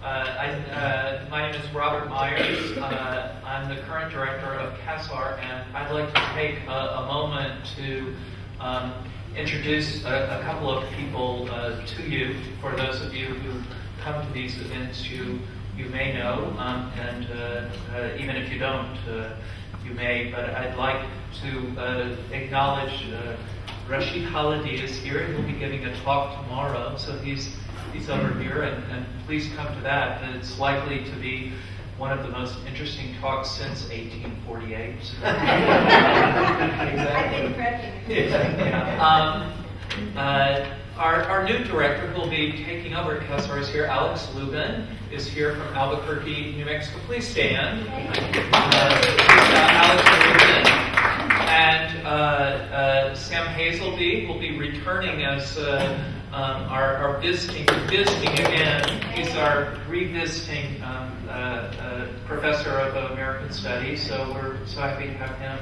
My name is Robert Myers. I'm the current director of CASAR, and I'd like to take a moment to introduce a couple of people to you. For those of you who come to these events, you may know, and even if you don't, you may. But I'd like to acknowledge Rashid Khalidi is here. He'll be giving a talk tomorrow, so he's over here, and please come to that. It's likely to be one of the most interesting talks since 1848. Exactly. I've been prepping. Yeah. Our new director who will be taking over at CASAR is here. Alex Lubin is here from Albuquerque, New Mexico. Please stand. Alex Lubin. And Sam Hazelby will be returning as our visiting again. He's our revisiting professor of American Studies, so we're so happy to have him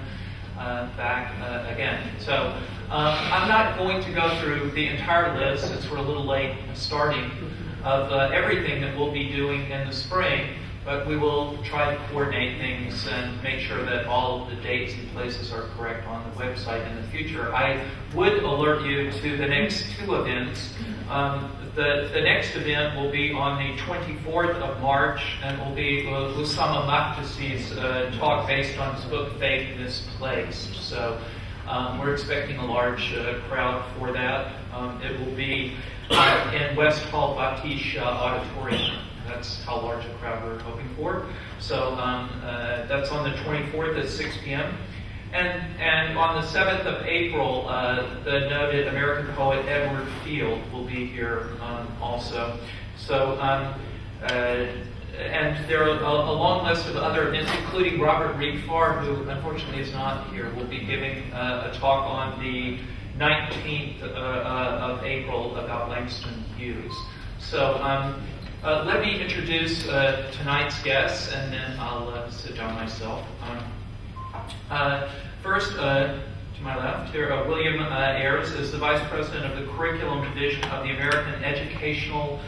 back again. So I'm not going to go through the entire list since we're a little late starting of everything that we'll be doing in the spring, but we will try to coordinate things and make sure that all of the dates and places are correct on the website in the future. I would alert you to the next two events. The next event will be on the 24th of March, and will be Usama Makdisi's talk based on his book, Faith Misplaced. So we're expecting a large crowd for that. It will be in West Hall Batish Auditorium. That's how large a crowd we're hoping for. So that's on the 24th at 6 p.m. And on the 7th of April, the noted American poet Edward Field will be here also. So, and there are a long list of other events, including Robert Riegfar, who unfortunately is not here, will be giving a talk on the 19th of April about Langston Hughes. So let me introduce tonight's guests, and then I'll sit down myself. First, to my left here, William Ayres is the Vice President of the Curriculum Division of the American Educational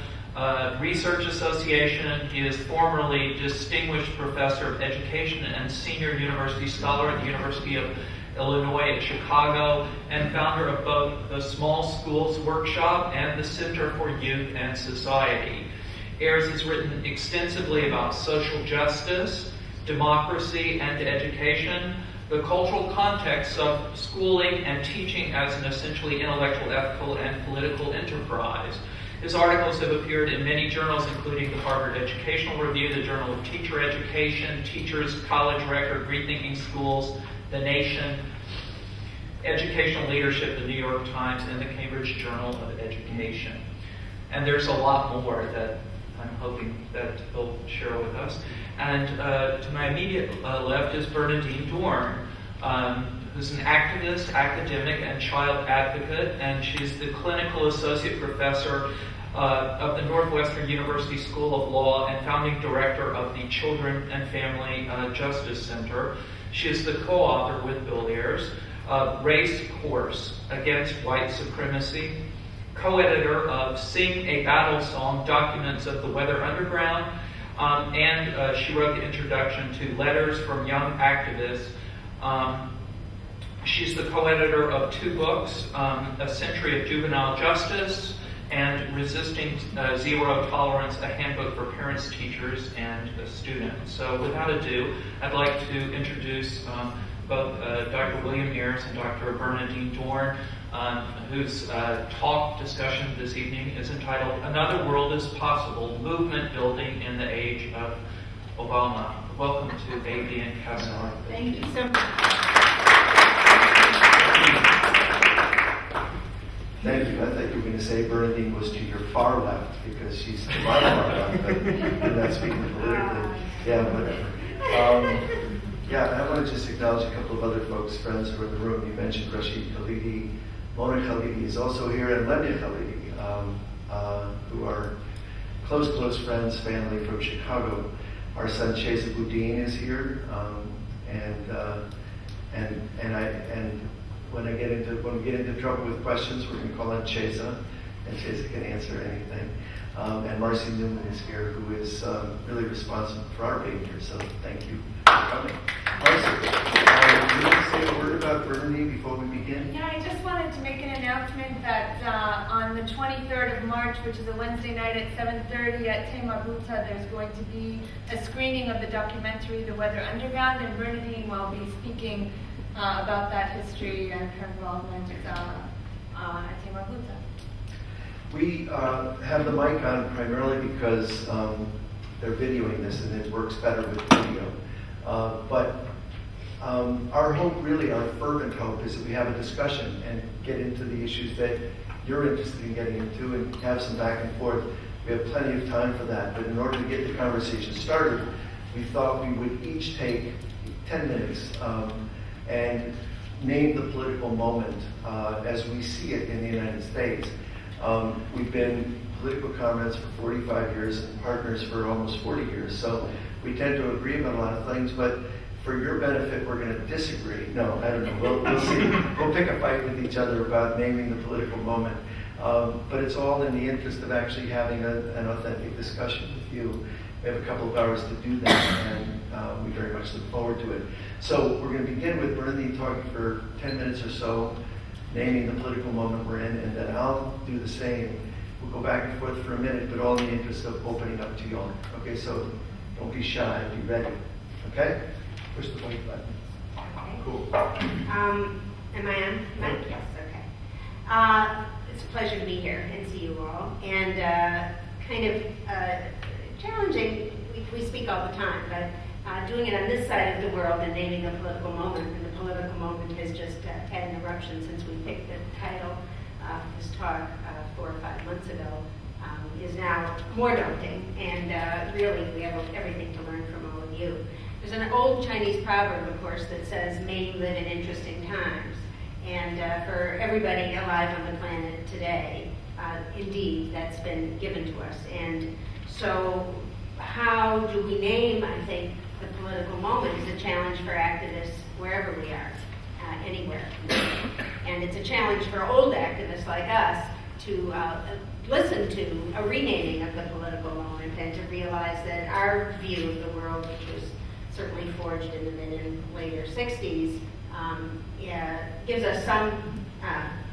Research Association. He is formerly Distinguished Professor of Education and Senior University Scholar at the University of Illinois at Chicago, and founder of both the Small Schools Workshop and the Center for Youth and Society. Ayres has written extensively about social justice, democracy, and education, the cultural context of schooling and teaching as an essentially intellectual, ethical, and political enterprise. His articles have appeared in many journals, including the Harvard Educational Review, the Journal of Teacher Education, Teachers College Record, Rethinking Schools, The Nation, Educational Leadership, the New York Times, and the Cambridge Journal of Education. And there's a lot more that I'm hoping that he'll share with us. And to my immediate left is Bernadine Dohrn, who's an activist, academic, and child advocate, and she's the clinical associate professor of the Northwestern University School of Law and founding director of the Children and Family Justice Center. She is the co-author with Bill Ayres of Race Course Against White Supremacy, co-editor of Sing a Battle Song, Documents of the Weather Underground, and she wrote the introduction to Letters from Young Activists. She's the co-editor of two books, A Century of Juvenile Justice and Resisting Zero Tolerance, a handbook for parents, teachers, and students. So without ado, I'd like to introduce both Dr. William Ayres and Dr. Bernadine Dohrn, whose talk discussion this evening is entitled Another World is Possible, Movement Building in the Age of Obama. Welcome to AD and CASAR. Thank you so much. Thank you. I thought you were going to say Bernadine was to your far left because she's to my far left, but you're not speaking politically. Yeah, whatever. Yeah, I want to just acknowledge a couple of other folks, friends who are in the room. You mentioned Rashid Khalidi. Mona Khalidi is also here, and Lenya Khalidi, who are close friends, family from Chicago. Our son Chesa Boudin is here, and when we get into trouble with questions, we're going to call on Chesa, and Chesa can answer anything. And Marcy Newman is here, who is really responsible for our being here. So thank you for coming. Marcy, would you like to say a word about Bernadine before we begin? Yeah, I just wanted to make an announcement that on the 23rd of March, which is a Wednesday night at 7:30 at Temabuta, there's going to be a screening of the documentary The Weather Underground, and Bernadine will be speaking about that history and her involvement at Temabuta. We have the mic on primarily because they're videoing this and it works better with video. But our hope, really, our fervent hope, is that we have a discussion and get into the issues that you're interested in getting into and have some back and forth. We have plenty of time for that, but in order to get the conversation started, we thought we would each take 10 minutes and name the political moment as we see it in the United States. We've been political comrades for 45 years and partners for almost 40 years, so we tend to agree about a lot of things, but for your benefit, we're going to disagree. No, I don't know. We'll see. We'll pick a fight with each other about naming the political moment. But it's all in the interest of actually having an authentic discussion with you. We have a couple of hours to do that, and we very much look forward to it. So we're going to begin with Bernadine talking for 10 minutes or so, naming the political moment we're in, and then I'll do the same. We'll go back and forth for a minute, but all in the interest of opening up to you all. Okay, so don't be shy, be ready. Okay? Push the white button. Okay. Cool. Am I on? Mike? Yes, okay. It's a pleasure to be here and see you all. And kind of challenging, we speak all the time, but doing it on this side of the world and naming the political moment. And the political moment has just had an eruption since we picked the title of this talk 4 or 5 months ago. Is now more daunting, and really we have everything to learn from all of you. There's an old Chinese proverb, of course, that says, "May you live in interesting times." And for everybody alive on the planet today, indeed, that's been given to us. And so how do we name, I think, the political moment is a challenge for activists wherever we are, anywhere. And it's a challenge for old activists like us to listen to a renaming of the political moment and to realize that our view of the world, which was certainly forged in the mid and later 60s, gives us some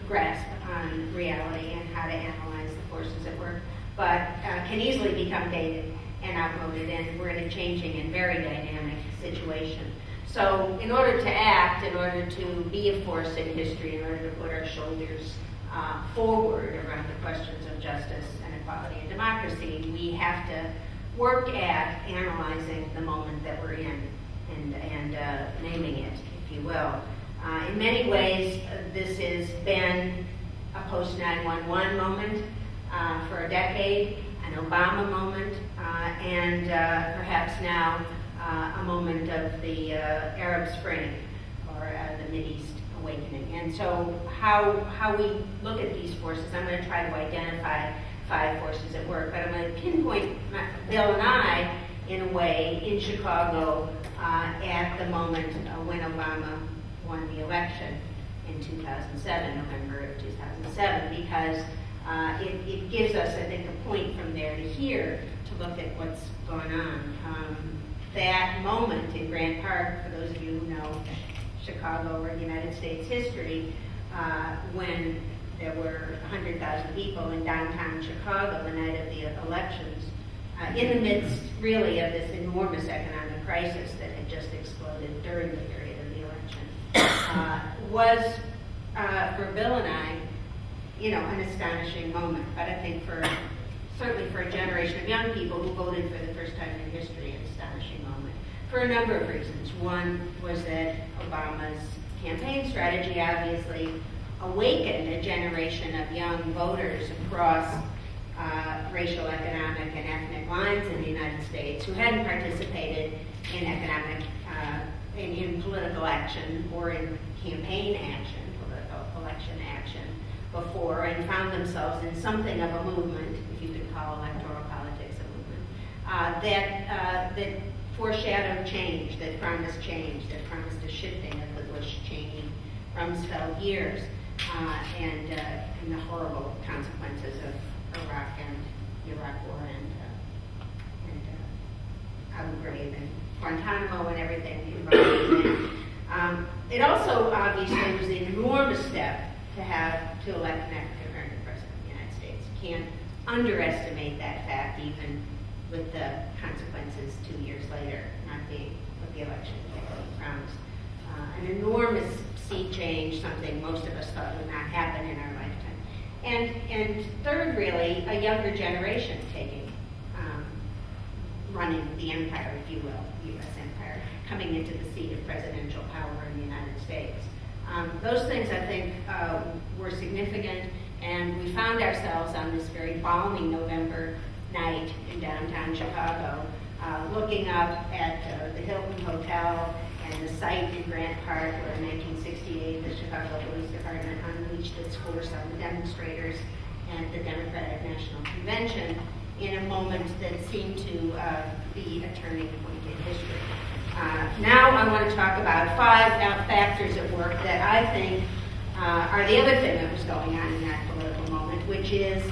grasp on reality and how to analyze the forces at work, but can easily become dated and outmoded, and we're in a changing and very dynamic situation. So in order to act, in order to be a force in history, in order to put our shoulders forward around the questions of justice and equality and democracy, we have to work at analyzing the moment that we're in and naming it, if you will. In many ways, this has been a post-9/11 moment for a decade, an Obama moment, and perhaps now a moment of the Arab Spring or the Mideast awakening. And so how we look at these forces, I'm going to try to identify 5 forces at work, but I'm going to pinpoint Bill and I, in a way, in Chicago at the moment when Obama won the election in 2007, November of 2007, because it gives us, I think, a point from there to here to look at what's going on. That moment in Grant Park, for those of you who know Chicago or United States history, when there were 100,000 people in downtown Chicago the night of the elections, in the midst, really, of this enormous economic crisis that had just exploded during the period of the election, was, for Bill and I, an astonishing moment. But I think certainly for a generation of young people who voted for the first time in history, an astonishing moment, for a number of reasons. One was that Obama's campaign strategy obviously awakened a generation of young voters across racial, economic, and ethnic lines in the United States who hadn't participated in economic, in political action or in campaign action, political election action before, and found themselves in something of a movement, if you could call electoral politics a movement, that foreshadowed change, that promised a shifting of the Bush-Cheney Rumsfeld years, and the horrible consequences of Iraq the Iraq War and Abu Ghraib and Guantanamo and everything involved in that. It also obviously was an enormous step to elect an African American president of the United States. You can't underestimate that fact, even with the consequences 2 years later, not being what the election promised. An enormous sea change, something most of us thought would not happen in our lifetime. And third, really, a younger generation running the empire, if you will, the U.S. empire, coming into the seat of presidential power in the United States. Those things, I think, were significant, and we found ourselves on this very balmy November night in downtown Chicago, looking up at the Hilton Hotel and the site in Grant Park where in 1968 the Chicago Police Department unleashed its force on the demonstrators and the Democratic National Convention in a moment that seemed to be a turning point in history. Now I want to talk about 5 factors at work that I think are the other thing that was going on in that political moment, which is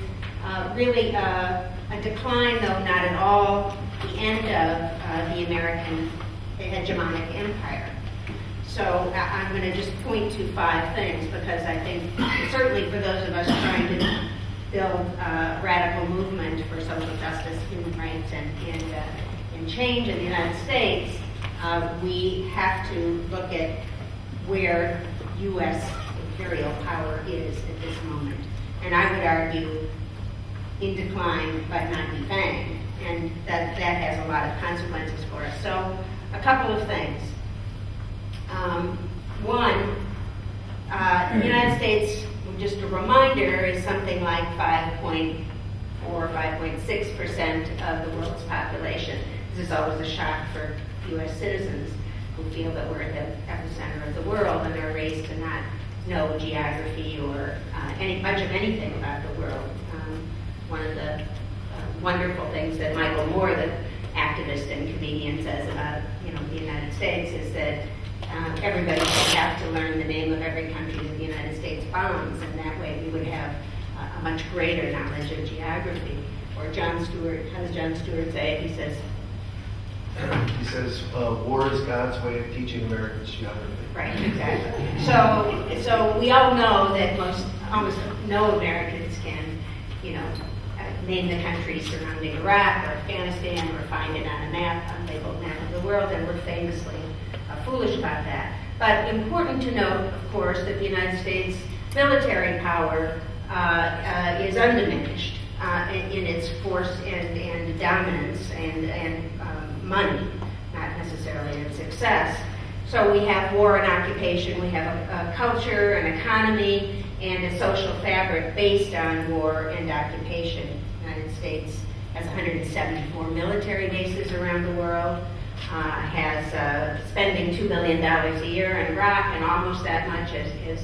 really a decline, though not at all, the end of the American hegemonic empire. So I'm going to just point to 5 things because I think certainly for those of us trying to build a radical movement for social justice, human rights, and change in the United States, we have to look at where U.S. imperial power is at this moment. And I would argue in decline, but not defanged. And that has a lot of consequences for us. So a couple of things. One, the United States, just a reminder, is something like 5.4, 5.6% of the world's population. This is always a shock for U.S. citizens who feel that we're at the epicenter of the world and are raised to not know geography or much of anything about the world. One of the wonderful things that Michael Moore, the activist and comedian, says about the United States is that everybody should have to learn the name of every country that the United States bombs, and that way we would have a much greater knowledge of geography. Or John Stewart, how does John Stewart say it? He says, war is God's way of teaching Americans geography. Right, exactly. So we all know that almost no Americans can, name the countries surrounding Iraq or Afghanistan or find it on a map, unlabeled map of the world, and we're famously foolish about that. But important to note, of course, that the United States military power is undiminished in its force and dominance and money, not necessarily in success. So we have war and occupation, we have a culture, an economy, and a social fabric based on war and occupation. The United States has 174 military bases around the world, has spending $2 billion a year in Iraq, and almost that much as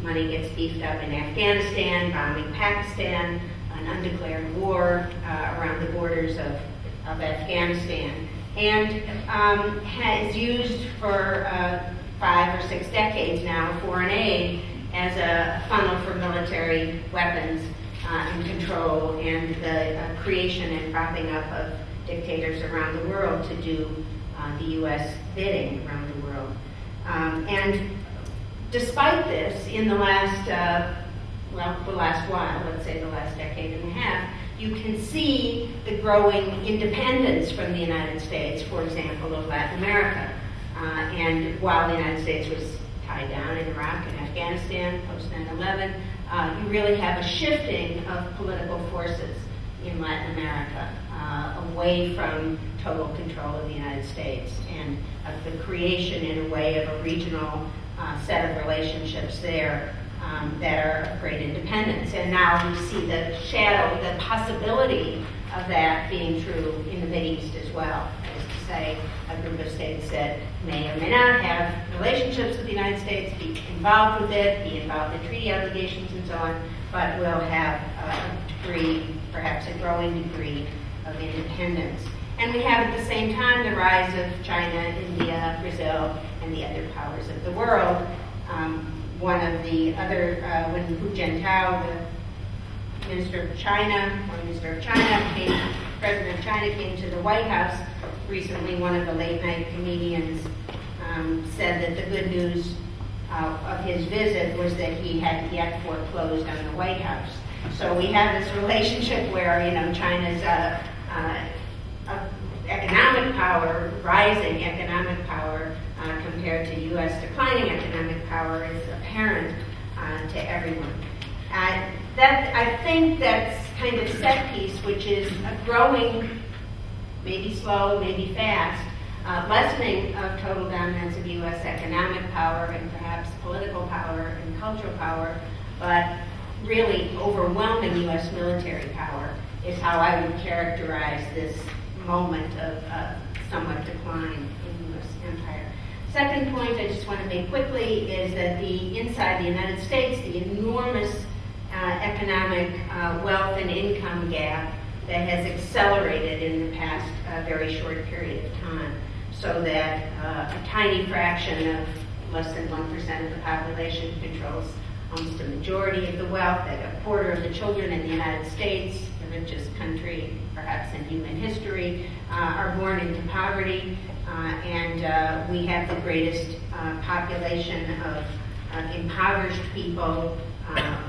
money gets beefed up in Afghanistan, bombing Pakistan, an undeclared war around the borders of Afghanistan, and has used for 5 or 6 decades now foreign aid as a funnel for military weapons and control and the creation and propping up of dictators around the world to do the U.S. bidding around the world. And despite this, in the last while, let's say the last decade and a half, you can see the growing independence from the United States, for example, of Latin America. And while the United States was tied down in Iraq and Afghanistan post 9/11, you really have a shifting of political forces in Latin America away from total control of the United States and of the creation in a way of a regional set of relationships there that are of great independence. And now we see the shadow, the possibility of that being true in the Mideast as well. That is to say, a group of states that may or may not have relationships with the United States, be involved with it, be involved in treaty obligations and so on, but will have a degree, perhaps a growing degree, of independence. And we have at the same time the rise of China, India, Brazil, and the other powers of the world. One of the other, when Hu Jintao, Minister of China, President of China came to the White House recently. One of the late night comedians said that the good news of his visit was that he hadn't yet foreclosed on the White House. So we have this relationship where, China's economic power, rising economic power, compared to U.S. declining economic power is apparent to everyone. I think that's kind of set piece, which is a growing, maybe slow, maybe fast, lessening of total dominance of U.S. economic power and perhaps political power and cultural power, but really overwhelming U.S. military power is how I would characterize this moment of somewhat decline in U.S. empire. Second point I just want to make quickly is that inside the United States, the enormous economic wealth and income gap that has accelerated in the past very short period of time, so that a tiny fraction of less than 1% of the population controls almost a majority of the wealth, that a quarter of the children in the United States, the richest country perhaps in human history, are born into poverty, and we have the greatest population of impoverished people,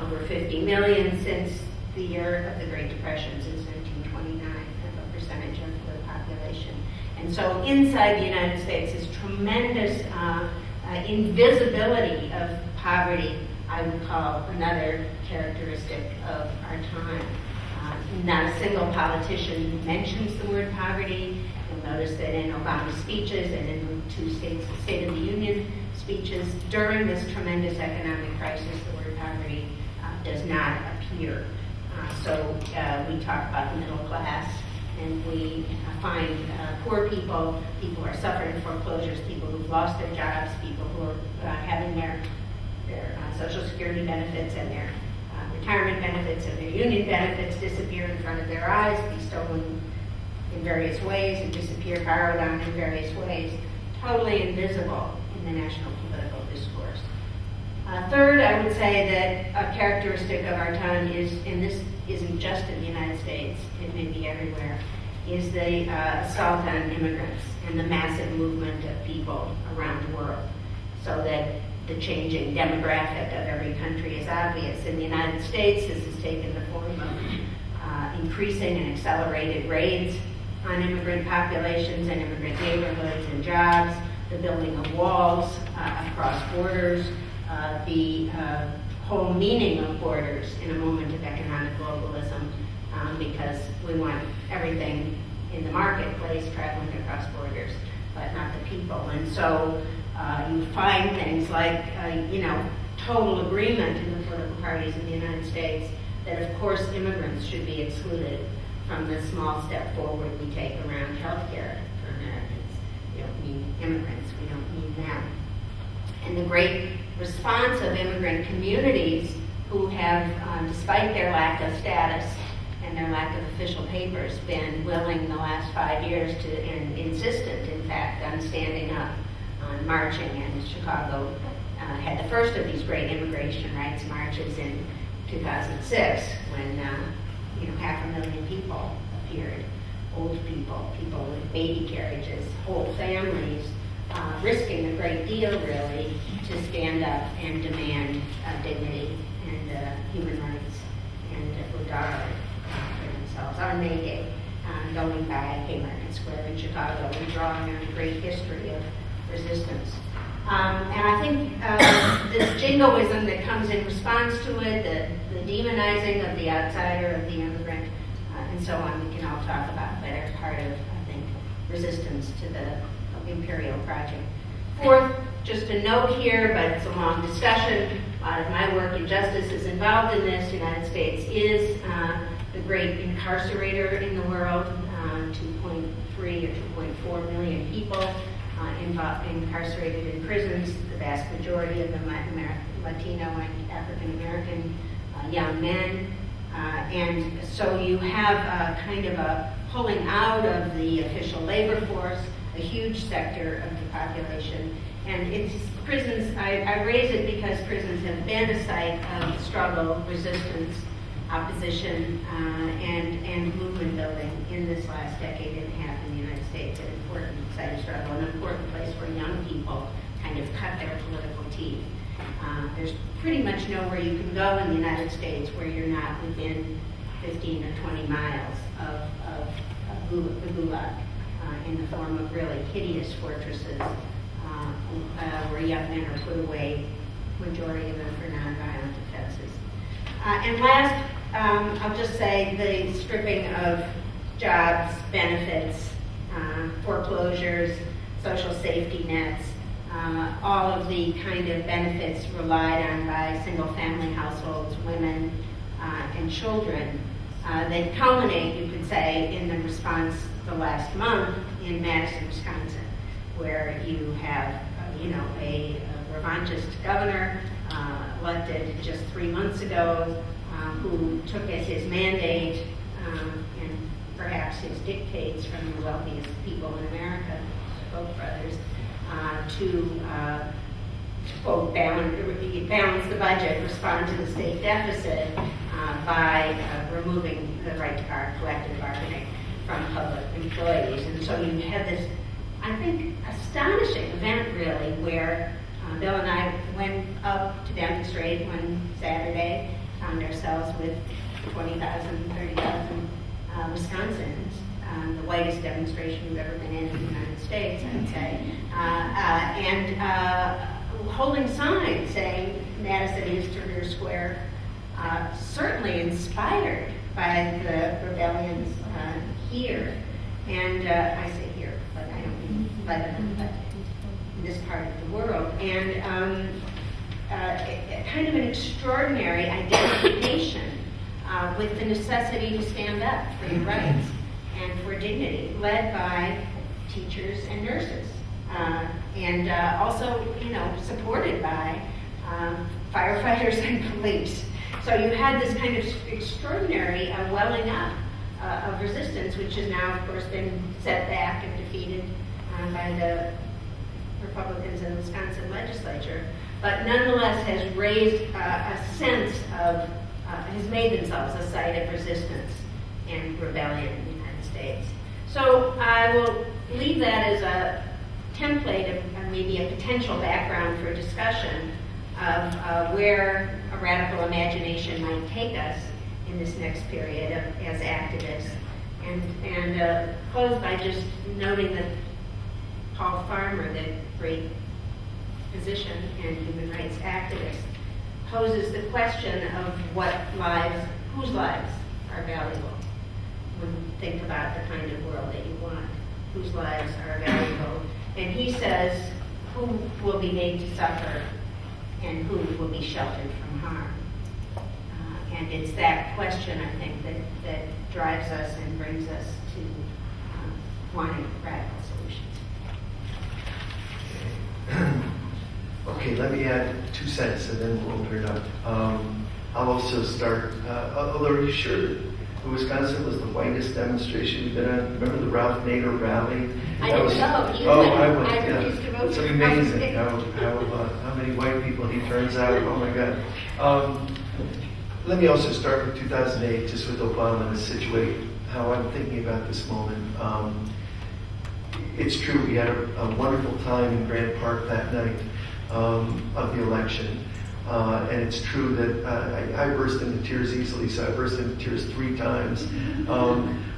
over 50 million since the year of the Great Depression, since 1929, as a percentage of the population. And so inside the United States is tremendous invisibility of poverty, I would call another characteristic of our time. Not a single politician mentions the word poverty. You'll notice that in Obama's speeches and in the two State of the Union speeches during this tremendous economic crisis, the word poverty does not appear. So we talk about the middle class, and we find poor people, people who are suffering foreclosures, people who've lost their jobs, people who are having their Social Security benefits and their retirement benefits and their union benefits disappear in front of their eyes, be stolen in various ways, and disappear, borrowed on in various ways, totally invisible in the national political discourse. Third, I would say that a characteristic of our time is, and this isn't just in the United States, it may be everywhere, is the assault on immigrants and the massive movement of people around the world, so that the changing demographic of every country is obvious. In the United States, this has taken the form of increasing and accelerated raids on immigrant populations and immigrant neighborhoods and jobs, the building of walls across borders, the whole meaning of borders in a moment of economic globalism, because we want everything in the marketplace traveling across borders, but not the people. And so you find things like, total agreement in the political parties in the United States that, of course, immigrants should be excluded from the small step forward we take around health care for Americans. We don't need immigrants, we don't need them. And the great response of immigrant communities who have, despite their lack of status and their lack of official papers, been willing the last 5 years to, and insistent, in fact, on standing up, on marching. And Chicago had the first of these great immigration rights marches in 2006 when 500,000 people appeared, old people, people with baby carriages, whole families, risking a great deal, really, to stand up and demand dignity and human rights and Dohrn for themselves. On May Day, going by Haymarket Square in Chicago and drawing on a great history of resistance. And I think this jingoism that comes in response to it, the demonizing of the outsider, of the immigrant, and so on, we can all talk about, but are part of, I think, resistance to the Imperial project. Fourth, just a note here, but it's a long discussion. A lot of my work in justice is involved in this. The United States is the great incarcerator in the world, 2.3 or 2.4 million people incarcerated in prisons, the vast majority of them Latino and African American young men. And so you have kind of a pulling out of the official labor force, a huge sector of the population. And it's prisons, I raise it because prisons have been a site of struggle, resistance, opposition and movement building in this last decade and a half in the United States, an important site of struggle, an important place where young people kind of cut their political teeth. There's pretty much nowhere you can go in the United States where you're not within 15 or 20 miles of the Gulag in the form of really hideous fortresses where young men are put away, majority of them for nonviolent offenses. And last, I'll just say the stripping of jobs, benefits, foreclosures, social safety nets, all of the kind of benefits relied on by single-family households, women, and children. They culminate, you could say, in the response the last month in Madison, Wisconsin, where you have, a revanchist governor elected just 3 months ago, who took as his mandate and perhaps his dictates from the wealthiest people in America, Koch brothers, to quote, balance the budget, respond to the state deficit by removing the right to collective bargaining from public employees. And so you had this, I think, astonishing event really where Bill and I went up to demonstrate one Saturday, found ourselves with 20,000, 30,000 Wisconsins, the whitest demonstration we've ever been in the United States, I'd say, and holding signs saying Madison is Turner Square, certainly inspired by the rebellions here, and I say here, but I don't mean Lebanon, but in this part of the world, and kind of an extraordinary identification with the necessity to stand up for your rights and for dignity, led by teachers and nurses, and also, supported by firefighters and police. So you had this kind of extraordinary welling up of resistance, which has now, of course, been set back and defeated by the Republicans in the Wisconsin legislature, but nonetheless has raised a sense of, has made themselves a site of resistance and rebellion in the United States. So I will leave that as a template of maybe a potential background for discussion of where a radical imagination might take us in this next period as activists. And close by just noting that Paul Farmer, the great physician and human rights activist, poses the question of whose lives are valuable. When you think about the kind of world that you want, whose lives are valuable. And he says, who will be made to suffer and who will be sheltered from harm? And it's that question, I think, that drives us and brings us to wanting radical solutions. Okay, let me add 2 cents and then we'll open it up. I'll also start, although are you sure Wisconsin was the whitest demonstration we've been on? Remember the Ralph Nader rally? I didn't know. I went. I Yeah. refused to vote It's for amazing how many white people he turns out. Oh my God. Let me also start with 2008, just with Obama, to situate how I'm thinking about this moment. It's true, we had a wonderful time in Grant Park that night of the election. And it's true that I burst into tears easily, so I burst into tears 3 times.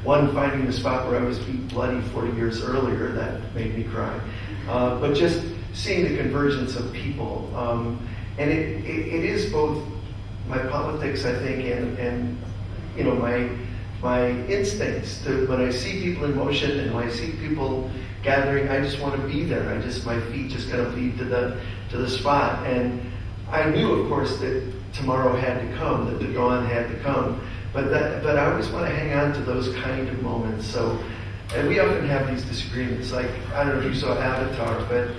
One, finding the spot where I was beat bloody 40 years earlier, that made me cry. But just seeing the convergence of people. And it is both my politics, I think, and my instincts. When I see people in motion and when I see people gathering, I just want to be there. My feet just kind of lead to the spot. And I knew, of course, that tomorrow had to come, that the dawn had to come, but I always want to hang on to those kind of moments. So, and we often have these disagreements. Like, I don't know if you saw Avatar, but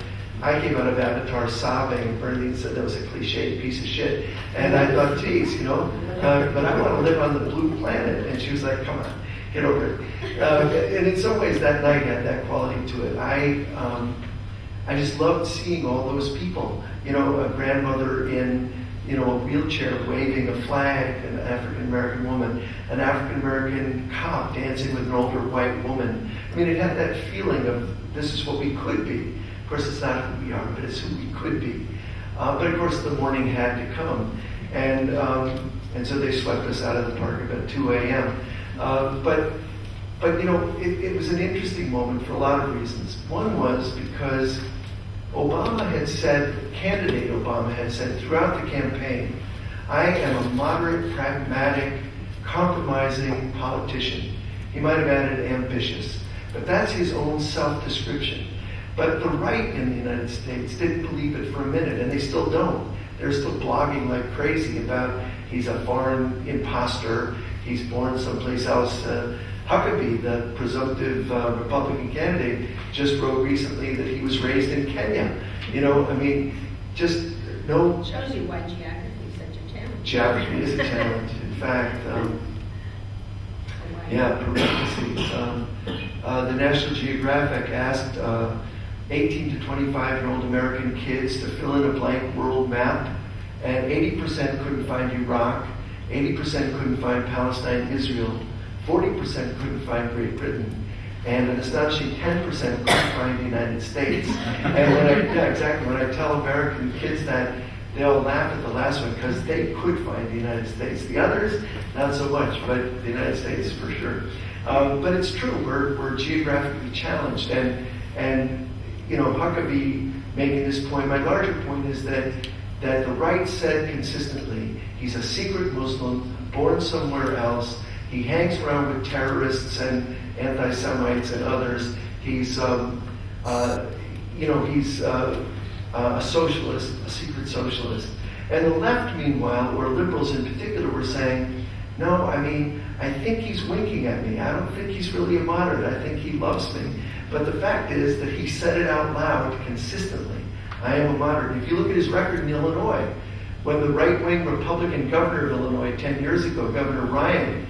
I came out of Avatar sobbing. Bernadine said that was a cliche piece of shit, and I thought, geez, but I want to live on the blue planet. And she was like, come on, get over it. And in some ways, that night had that quality to it. I just loved seeing all those people. A grandmother in a wheelchair waving a flag, an African American woman, an African American cop dancing with an older white woman. I mean, it had that feeling of this is what we could be. Of course, it's not who we are, but it's who we could be. But of course, the morning had to come, and so they swept us out of the park about 2 a.m. But it was an interesting moment for a lot of reasons. One was because candidate Obama had said throughout the campaign, I am a moderate, pragmatic, compromising politician. He might have added ambitious, but that's his own self-description. But the right in the United States didn't believe it for a minute, and they still don't. They're still blogging like crazy about he's a foreign imposter, he's born someplace else. Huckabee, the presumptive Republican candidate, just wrote recently that he was raised in Kenya. Just no. Shows you why geography is such a challenge. Geography is a challenge. In fact, parentheses. The National Geographic asked 18 to 25-year-old American kids to fill in a blank world map, and 80% couldn't find Iraq, 80% couldn't find Palestine, Israel, 40% couldn't find Great Britain, and an astonishing 10% couldn't find the United States. And when I tell American kids that, they all laugh at the last one because they could find the United States. The others, not so much, but the United States for sure. But it's true, we're geographically challenged, and Huckabee making this point. My larger point is that the right said consistently, he's a secret Muslim, born somewhere else. He hangs around with terrorists and anti-Semites and others. He's, a socialist, a secret socialist. And the left, meanwhile, or liberals in particular, were saying, no, I think he's winking at me. I don't think he's really a moderate. I think he loves me. But the fact is that he said it out loud consistently. I am a moderate. If you look at his record in Illinois, when the right-wing Republican governor of Illinois 10 years ago, Governor Ryan,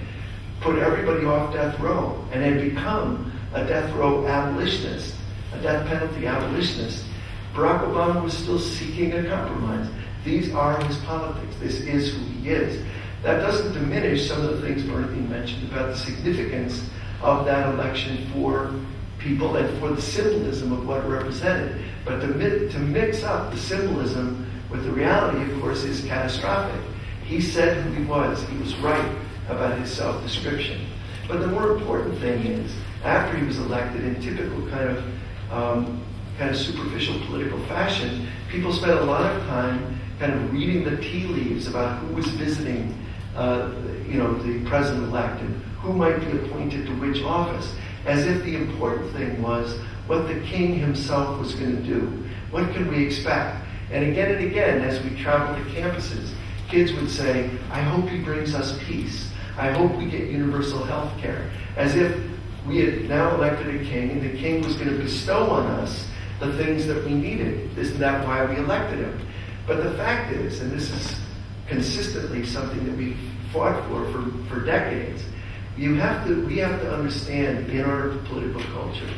put everybody off death row and had become a death row abolitionist, a death penalty abolitionist, Barack Obama was still seeking a compromise. These are his politics. This is who he is. That doesn't diminish some of the things Bernadine mentioned about the significance of that election for people and for the symbolism of what it represented. But to mix up the symbolism with the reality, of course, is catastrophic. He said who he was. He was right about his self-description. But the more important thing is, after he was elected in typical kind of superficial political fashion, people spent a lot of time kind of reading the tea leaves about who was visiting the president-elect and who might be appointed to which office, as if the important thing was what the king himself was going to do. What can we expect? And again, as we travel to campuses, kids would say, I hope he brings us peace. I hope we get universal health care. As if we had now elected a king and the king was going to bestow on us the things that we needed. Isn't that why we elected him? But the fact is, and this is consistently something that we've fought for decades, we have to understand in our political culture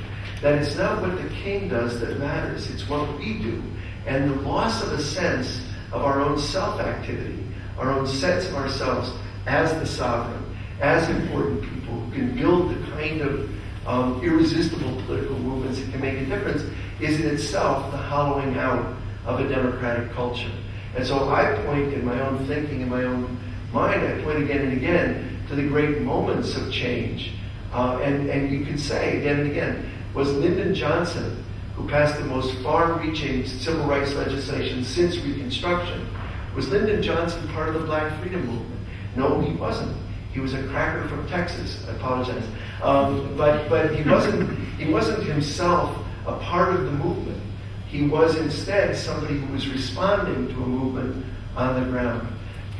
that it's not what the king does that matters, it's what we do. And the loss of a sense of our own self-activity, our own sense of ourselves as the sovereign, as important people who can build the kind of irresistible political movements that can make a difference, is in itself the hollowing out of a democratic culture. And so I point in my own thinking, in my own mind, I point again and again to the great moments of change. And you can say again and again, was Lyndon Johnson, who passed the most far-reaching civil rights legislation since Reconstruction, was Lyndon Johnson part of the Black Freedom Movement? No, he wasn't. He was a cracker from Texas. I apologize. But he wasn't himself a part of the movement. He was instead somebody who was responding to a movement on the ground.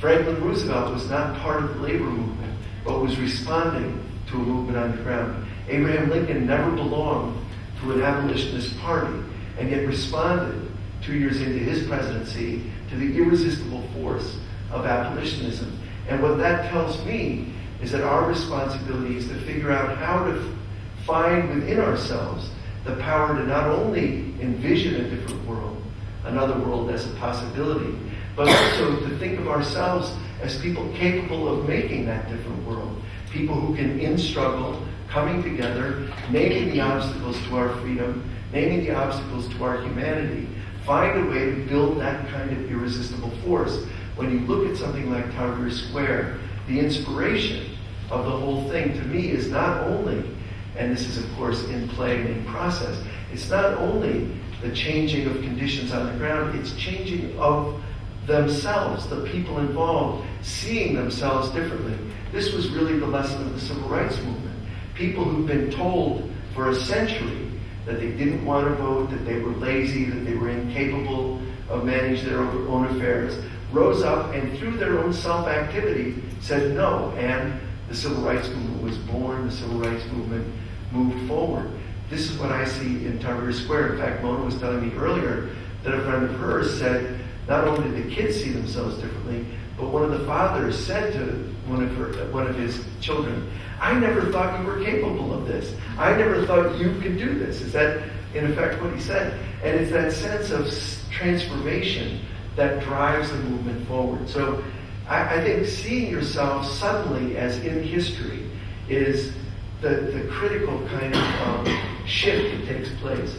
Franklin Roosevelt was not part of the labor movement, but was responding to a movement on the ground. Abraham Lincoln never belonged to an abolitionist party, and yet responded 2 years into his presidency to the irresistible force of abolitionism. And what that tells me is that our responsibility is to figure out how to find within ourselves the power to not only envision a different world, another world as a possibility, but also to think of ourselves as people capable of making that different world. People who can, in struggle, coming together, naming the obstacles to our freedom, naming the obstacles to our humanity, find a way to build that kind of irresistible force. When you look at something like Tahrir Square, the inspiration of the whole thing to me is not only, and this is of course in play and in process, it's not only the changing of conditions on the ground, it's changing of themselves, the people involved, seeing themselves differently. This was really the lesson of the civil rights movement. People who've been told for a century that they didn't want to vote, that they were lazy, that they were incapable of managing their own affairs, rose up and through their own self-activity said no, and the civil rights movement was born, the civil rights movement moved forward. This is what I see in Tahrir Square. In fact, Mona was telling me earlier that a friend of hers said not only did the kids see themselves differently, but one of the fathers said to one of his children, I never thought you were capable of this. I never thought you could do this. Is that, in effect, what he said? And it's that sense of transformation that drives the movement forward. So I think seeing yourself suddenly as in history is the critical kind of shift that takes place.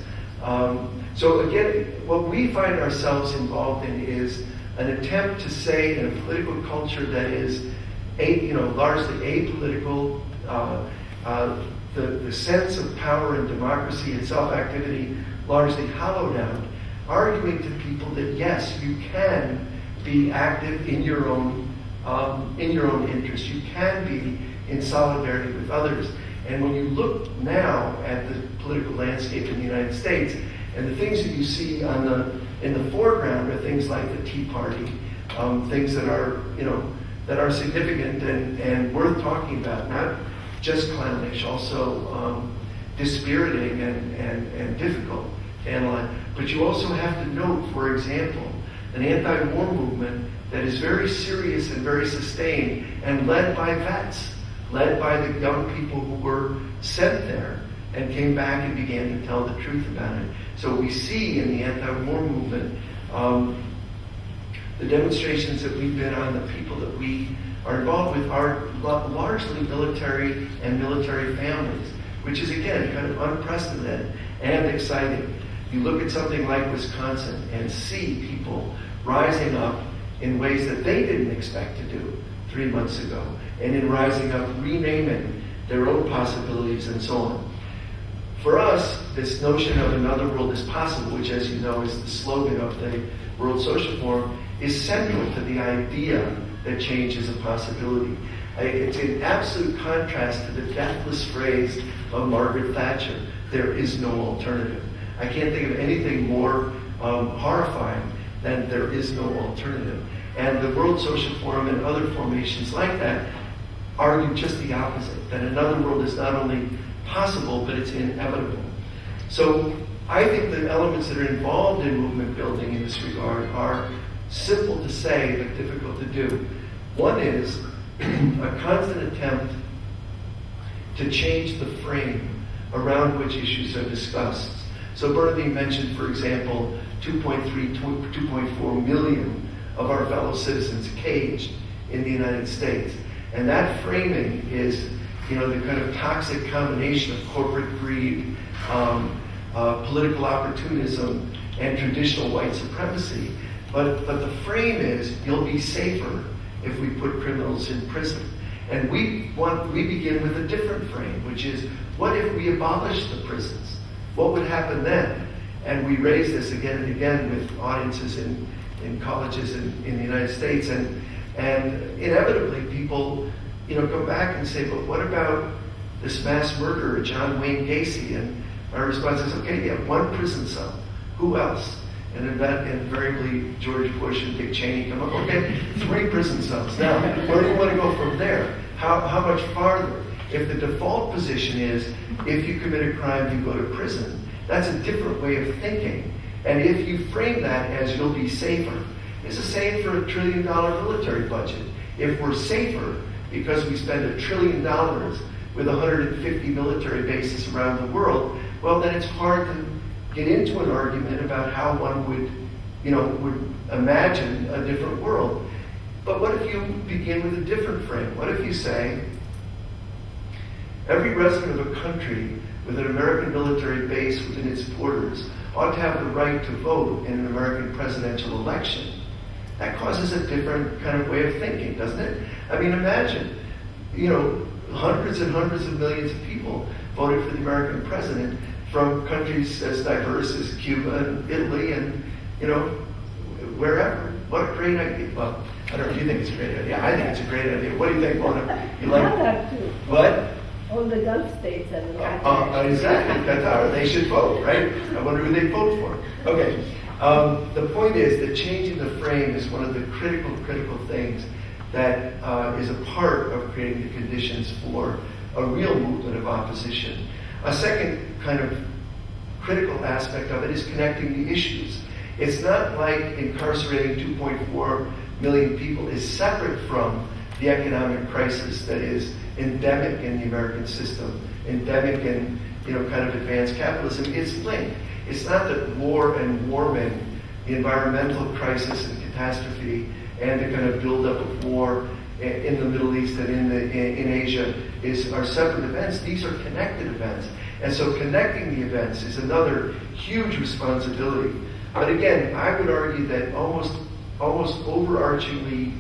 So again, what we find ourselves involved in is an attempt to say in a political culture that is largely apolitical, the sense of power and democracy and self-activity largely hollowed out, arguing to people that yes, you can be active in your own interest. You can be in solidarity with others. And when you look now at the political landscape in the United States, and the things that you see in the foreground are things like the Tea Party, things that are significant and worth talking about, not just clownish, also dispiriting and difficult to analyze. But you also have to note, for example, an anti-war movement that is very serious and very sustained and led by vets, led by the young people who were sent there and came back and began to tell the truth about it. So we see in the anti-war movement the demonstrations that we've been on, the people that we are involved with are largely military and military families, which is again kind of unprecedented and exciting. You look at something like Wisconsin and see people rising up in ways that they didn't expect to do 3 months ago, and in rising up, renaming their own possibilities and so on. For us, this notion of another world is possible, which as you know is the slogan of the World Social Forum, is central to the idea that change is a possibility. It's in absolute contrast to the deathless phrase of Margaret Thatcher, there is no alternative. I can't think of anything more horrifying than there is no alternative. And the World Social Forum and other formations like that argue just the opposite, that another world is not only possible, but it's inevitable. So I think the elements that are involved in movement building in this regard are simple to say, but difficult to do. One is a constant attempt to change the frame around which issues are discussed. So Bernadine mentioned, for example, 2.4 million of our fellow citizens caged in the United States. And that framing is, the kind of toxic combination of corporate greed, political opportunism, and traditional white supremacy. But the frame is, you'll be safer if we put criminals in prison. And we begin with a different frame, which is, what if we abolish the prisons? What would happen then? And we raise this again and again with audiences in colleges in the United States, and inevitably people come back and say, but what about this mass murderer, John Wayne Gacy? And our response is, okay, yeah, one prison cell. Who else? And invariably George Bush and Dick Cheney come up, okay, 3 prison cells. Now, where do you want to go from there? How much farther? If the default position is, if you commit a crime, you go to prison, that's a different way of thinking. And if you frame that as you'll be safer, it's the same for $1 trillion military budget. If we're safer because we spend $1 trillion with 150 military bases around the world, well, then it's hard to get into an argument about how one would would imagine a different world. But what if you begin with a different frame? What if you say, every resident of a country with an American military base within its borders ought to have the right to vote in an American presidential election? That causes a different kind of way of thinking, doesn't it? I mean, imagine, hundreds and hundreds of millions of people voted for the American president from countries as diverse as Cuba and Italy and, wherever. What a great idea. Well, I don't know if you think it's a great idea. I think it's a great idea. What do you think, Mona? You like Qatar too. What? All the Gulf states and Qatar. Exactly, Qatar. They should vote, right? I wonder who they vote for. Okay. The point is that changing the frame is one of the critical things that is a part of creating the conditions for a real movement of opposition. A second kind of critical aspect of it is connecting the issues. It's not like incarcerating 2.4 million people is separate from the economic crisis that is endemic in the American system, endemic in kind of advanced capitalism. It's linked. It's not that war and warming, the environmental crisis and catastrophe, and the kind of buildup of war in the Middle East and in Asia are separate events. These are connected events. And so connecting the events is another huge responsibility. But again, I would argue that almost overarchingly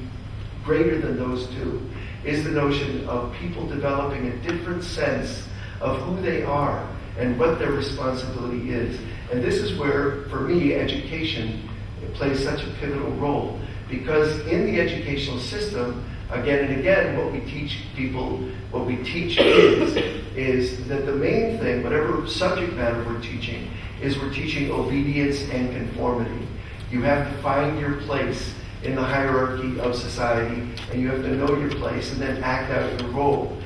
greater than those two is the notion of people developing a different sense of who they are and what their responsibility is. And this is where, for me, education plays such a pivotal role. Because in the educational system, again and again, what we teach people, what we teach kids, is that the main thing, whatever subject matter we're teaching obedience and conformity. You have to find your place in the hierarchy of society, and you have to know your place and then act out your role.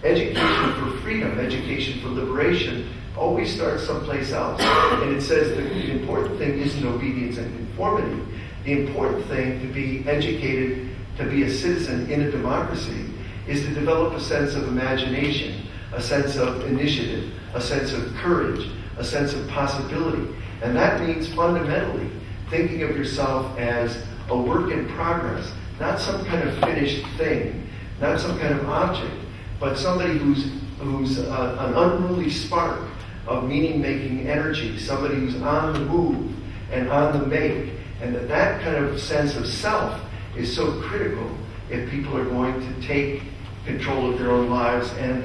Education for freedom, education for liberation, always starts someplace else. And it says that the important thing isn't obedience and conformity. The important thing to be educated, to be a citizen in a democracy, is to develop a sense of imagination, a sense of initiative, a sense of courage, a sense of possibility. And that means fundamentally thinking of yourself as a work in progress, not some kind of finished thing, not some kind of object, but somebody who's an unruly spark of meaning-making energy, somebody who's on the move and on the make. And that kind of sense of self is so critical if people are going to take control of their own lives and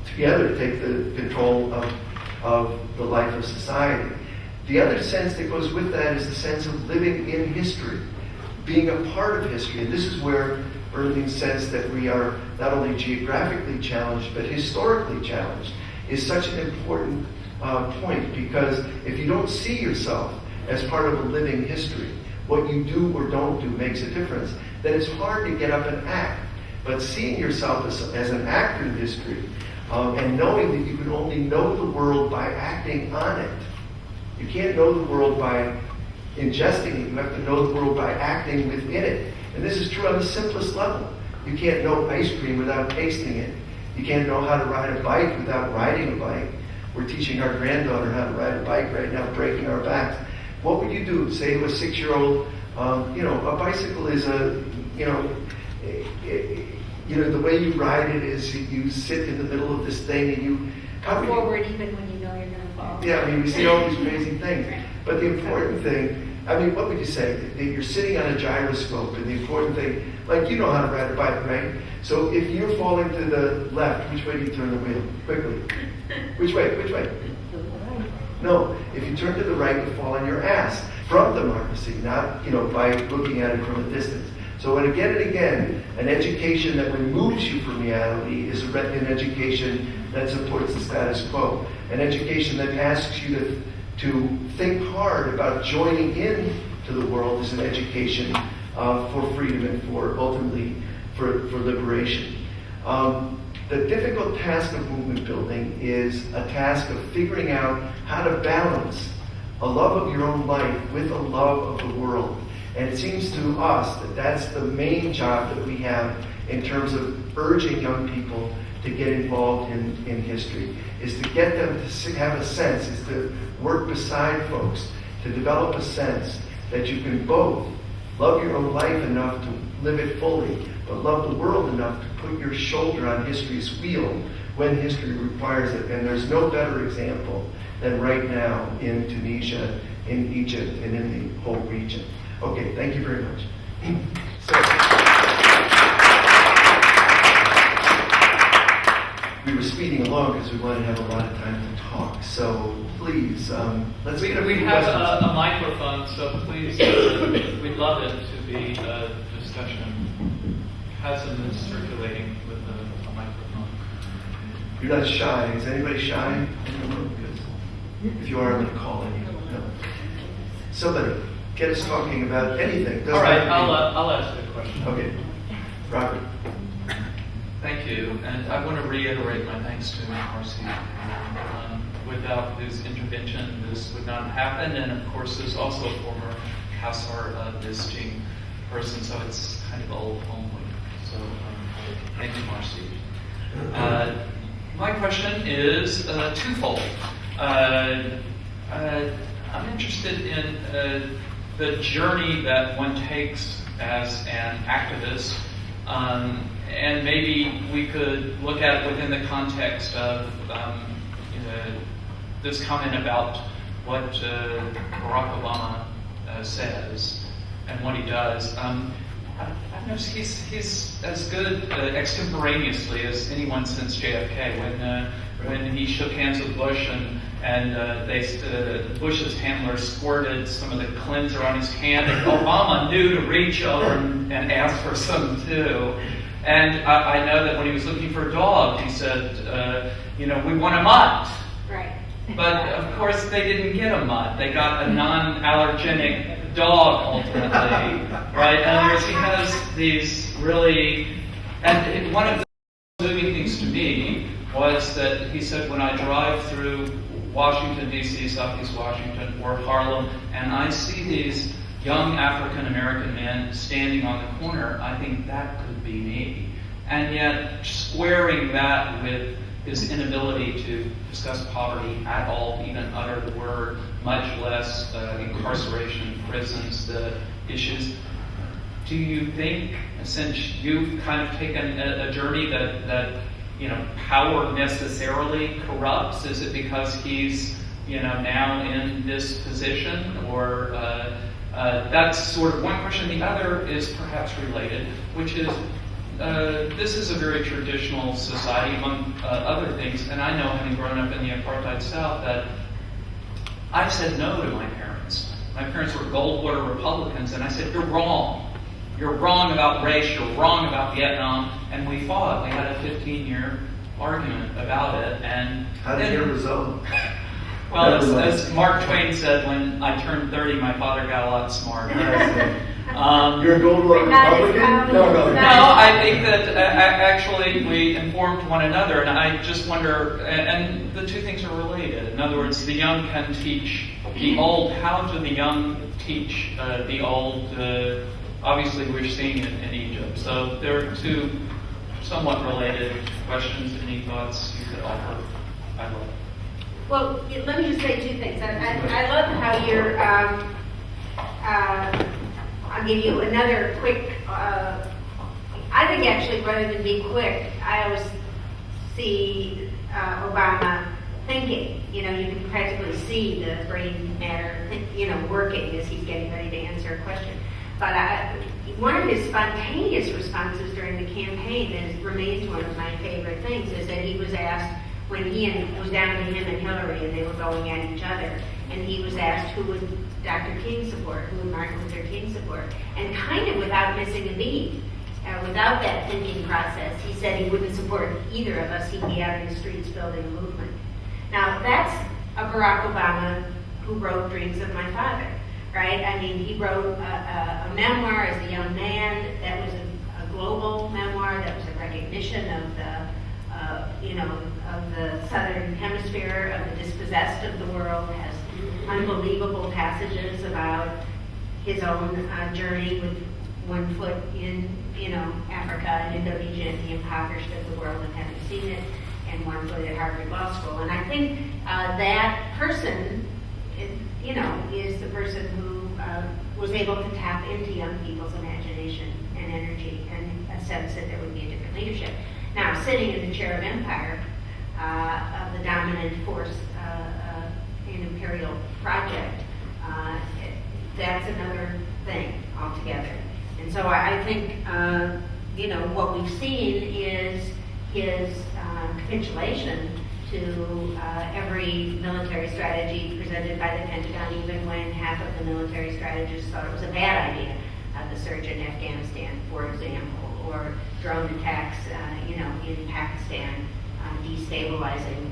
together take the control of the life of society. The other sense that goes with that is the sense of living in history, being a part of history. And this is where Bernadine's sense that we are not only geographically challenged, but historically challenged is such an important point, because if you don't see yourself as part of a living history, what you do or don't do makes a difference, then it's hard to get up and act. But seeing yourself as an actor in history, and knowing that you can only know the world by acting on it. You can't know the world by ingesting it. You have to know the world by acting within it. And this is true on the simplest level. You can't know ice cream without tasting it. You can't know how to ride a bike without riding a bike. We're teaching our granddaughter how to ride a bike right now, breaking our backs. What would you do? Say to a 6-year-old, a bicycle is the way you ride it is you sit in the middle of this thing and you go forward even when you know you're going to fall. Yeah, I mean, we see all these crazy things. But the important thing, what would you say? That you're sitting on a gyroscope, and the important thing, like you know how to ride a bike, right? So if you're falling to the left, which way do you turn the wheel? Quickly. Which way? No, if you turn to the right, you fall on your ass. From democracy, not by looking at it from a distance. So again and again, an education that removes you from reality is an education that supports the status quo. An education that asks you to think hard about joining in to the world is an education for freedom and ultimately for liberation. The difficult task of movement building is a task of figuring out how to balance a love of your own life with a love of the world. And it seems to us that that's the main job that we have in terms of urging young people to get involved in history, is to get them to have a sense, is to work beside folks, to develop a sense that you can both love your own life enough to live it fully, but love the world enough to put your shoulder on history's wheel when history requires it. And there's no better example than right now in Tunisia, in Egypt, and in the whole region. Okay, thank you very much. We were speeding along because we wanted to have a lot of time to talk. So please, let's get a We few have questions. a microphone, so please, we'd love it to be a discussion. Have some circulating with a microphone. You're not shy. Is anybody shy in the room? Because if you are, I'm going to call on you. No. Somebody, get us talking about anything. Doesn't All right, have to be- I'll ask the question. Okay. Robert. Thank you, and I want to reiterate my thanks to Marcy. Without his intervention, this would not happen, and of course, there's also a former Hassar visiting person, so it's kind of old homely. So, thank you, Marcy. My question is twofold. I'm interested in the journey that one takes as an activist. And maybe we could look at it within the context of this comment about what Barack Obama says and what he does. I've noticed he's as good extemporaneously as anyone since JFK. When he shook hands with Bush and Bush's handler squirted some of the cleanser on his hand, and Obama knew to reach over and ask for some too. And I know that when he was looking for a dog, he said, we want a mutt. Right. But of course, they didn't get a mutt. They got a non-allergenic dog ultimately, right? In other words, he has these really, and one of the moving things to me was that he said, when I drive through Washington, D.C., Southeast Washington, or Harlem, and I see these young African-American men standing on the corner, I think that could be me. And yet, squaring that with his inability to discuss poverty at all, even utter the word, much less incarceration, prisons, the issues. Do you think, since you've kind of taken a journey that power necessarily corrupts, is it because he's now in this position, or that's sort of one question. The other is perhaps related, which is this is a very traditional society, among other things, and I know, having grown up in the apartheid South, that I said no to my parents. My parents were Goldwater Republicans, and I said, you're wrong. You're wrong about race, you're wrong about Vietnam, and we fought. We had a 15-year argument about it. And How did you resolve? Well, as Mark Twain said, when I turned 30, my father got a lot smarter. You're a Goldwater Republican? No. No, I think that actually we informed one another, and I just wonder, and the two things are related. In other words, the young can teach the old. How do the young teach the old? Obviously, we're seeing it in Egypt. So there are two somewhat related questions. Any thoughts you could offer? I love it. Well, let me just say two things. I love how you're, I'll give you another quick, I think actually rather than be quick, I always see Obama thinking. You can practically see the brain matter, working as he's getting ready to answer a question. But one of his spontaneous responses during the campaign that remains one of my favorite things is that he was asked, when it was down to him and Hillary and they were going at each other, and he was asked who would Dr. King support, who would Martin Luther King support, and kind of without missing a beat, without that thinking process, he said he wouldn't support either of us, he'd be out in the streets building a movement. Now that's a Barack Obama who wrote Dreams of My Father, right? I mean, he wrote a memoir as a young man that was a global memoir, that was a recognition of the of the southern hemisphere, of the dispossessed of the world, has unbelievable passages about his own journey with one foot in, Africa and Indonesia and the impoverished of the world and having seen it, and one foot at Harvard Law School. And I think that person, is the person who was able to tap into young people's imagination and energy and a sense that there would be a different leadership. Now, sitting in the chair of empire of the dominant force in Imperial project, that's another thing altogether. And so I think, what we've seen is his capitulation to every military strategy presented by the Pentagon, even when half of the military strategists thought it was a bad idea. The surge in Afghanistan, for example, or drone attacks, in Pakistan, destabilizing,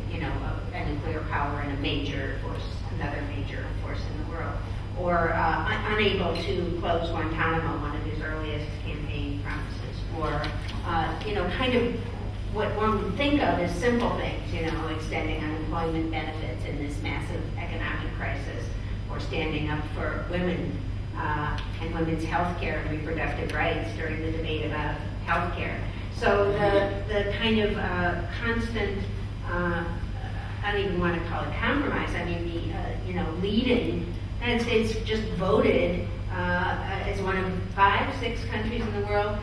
a nuclear power and another major force in the world, or unable to close Guantanamo, one of his earliest campaign promises, or kind of what one would think of as simple things, extending unemployment benefits in this massive economic crisis, or standing up for women and women's health care and reproductive rights during the debate about health care. So the kind of constant, I don't even want to call it compromise, I mean the leading, the United States just voted as one of 5-6 countries in the world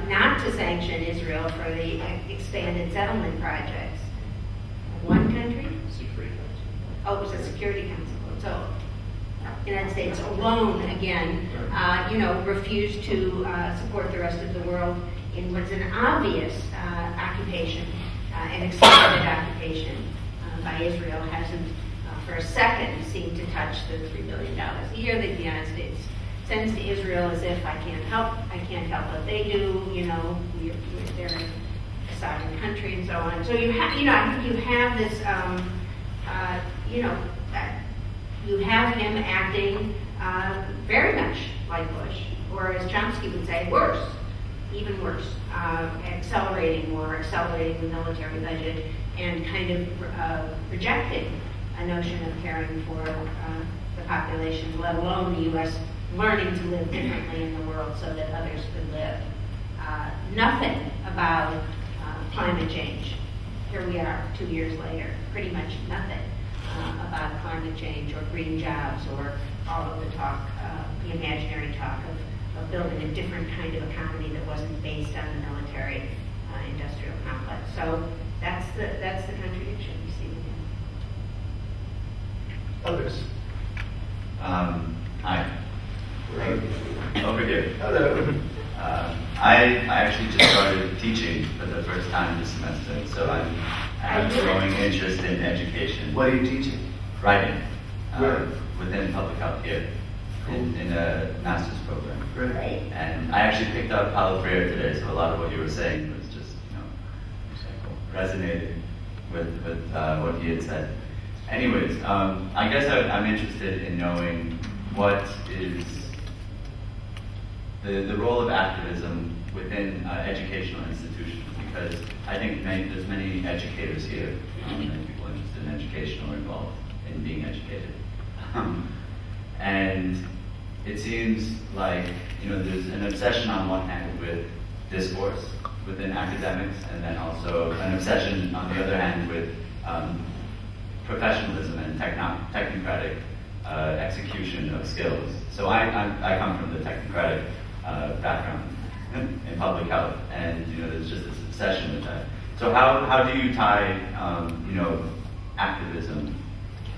not to sanction Israel for the expanded settlement projects. One country? Security Council. Oh, it was a Security Council. So the United States alone, again, refused to support the rest of the world in what's an obvious occupation, an expanded occupation by Israel hasn't for a second seemed to touch the $3 billion a year that the United States sends to Israel, as if I can't help what they do, they're a sovereign country and so on. So you have, I think you have this, you have him acting very much like Bush, or as Chomsky would say, worse, even worse, accelerating the military budget and kind of rejecting a notion of caring for the population, let alone the U.S. learning to live differently in the world so that others could live. Nothing about climate change. Here we are 2 years later, pretty much nothing about climate change or green jobs or all of the talk, the imaginary talk of building a different kind of economy that wasn't based on the military industrial complex. So that's the contradiction we see with him. Others? Hi. Over here. Hello. I actually just started teaching for the first time this semester, so I have a growing interest in education. What are you teaching? Writing. Where? Within public health here, in a master's program. Great. And I actually picked up Paulo Freire today, so a lot of what you were saying was just, resonated with what he had said. Anyways, I guess I'm interested in knowing what is the role of activism within educational institutions, because I think there's many educators here, many people interested in education or involved in being educated. And it seems like, there's an obsession on one hand with discourse within academics, and then also an obsession on the other hand with professionalism and technocratic execution of skills. So I come from the technocratic background in public health, and there's just this obsession with that. So how do you tie activism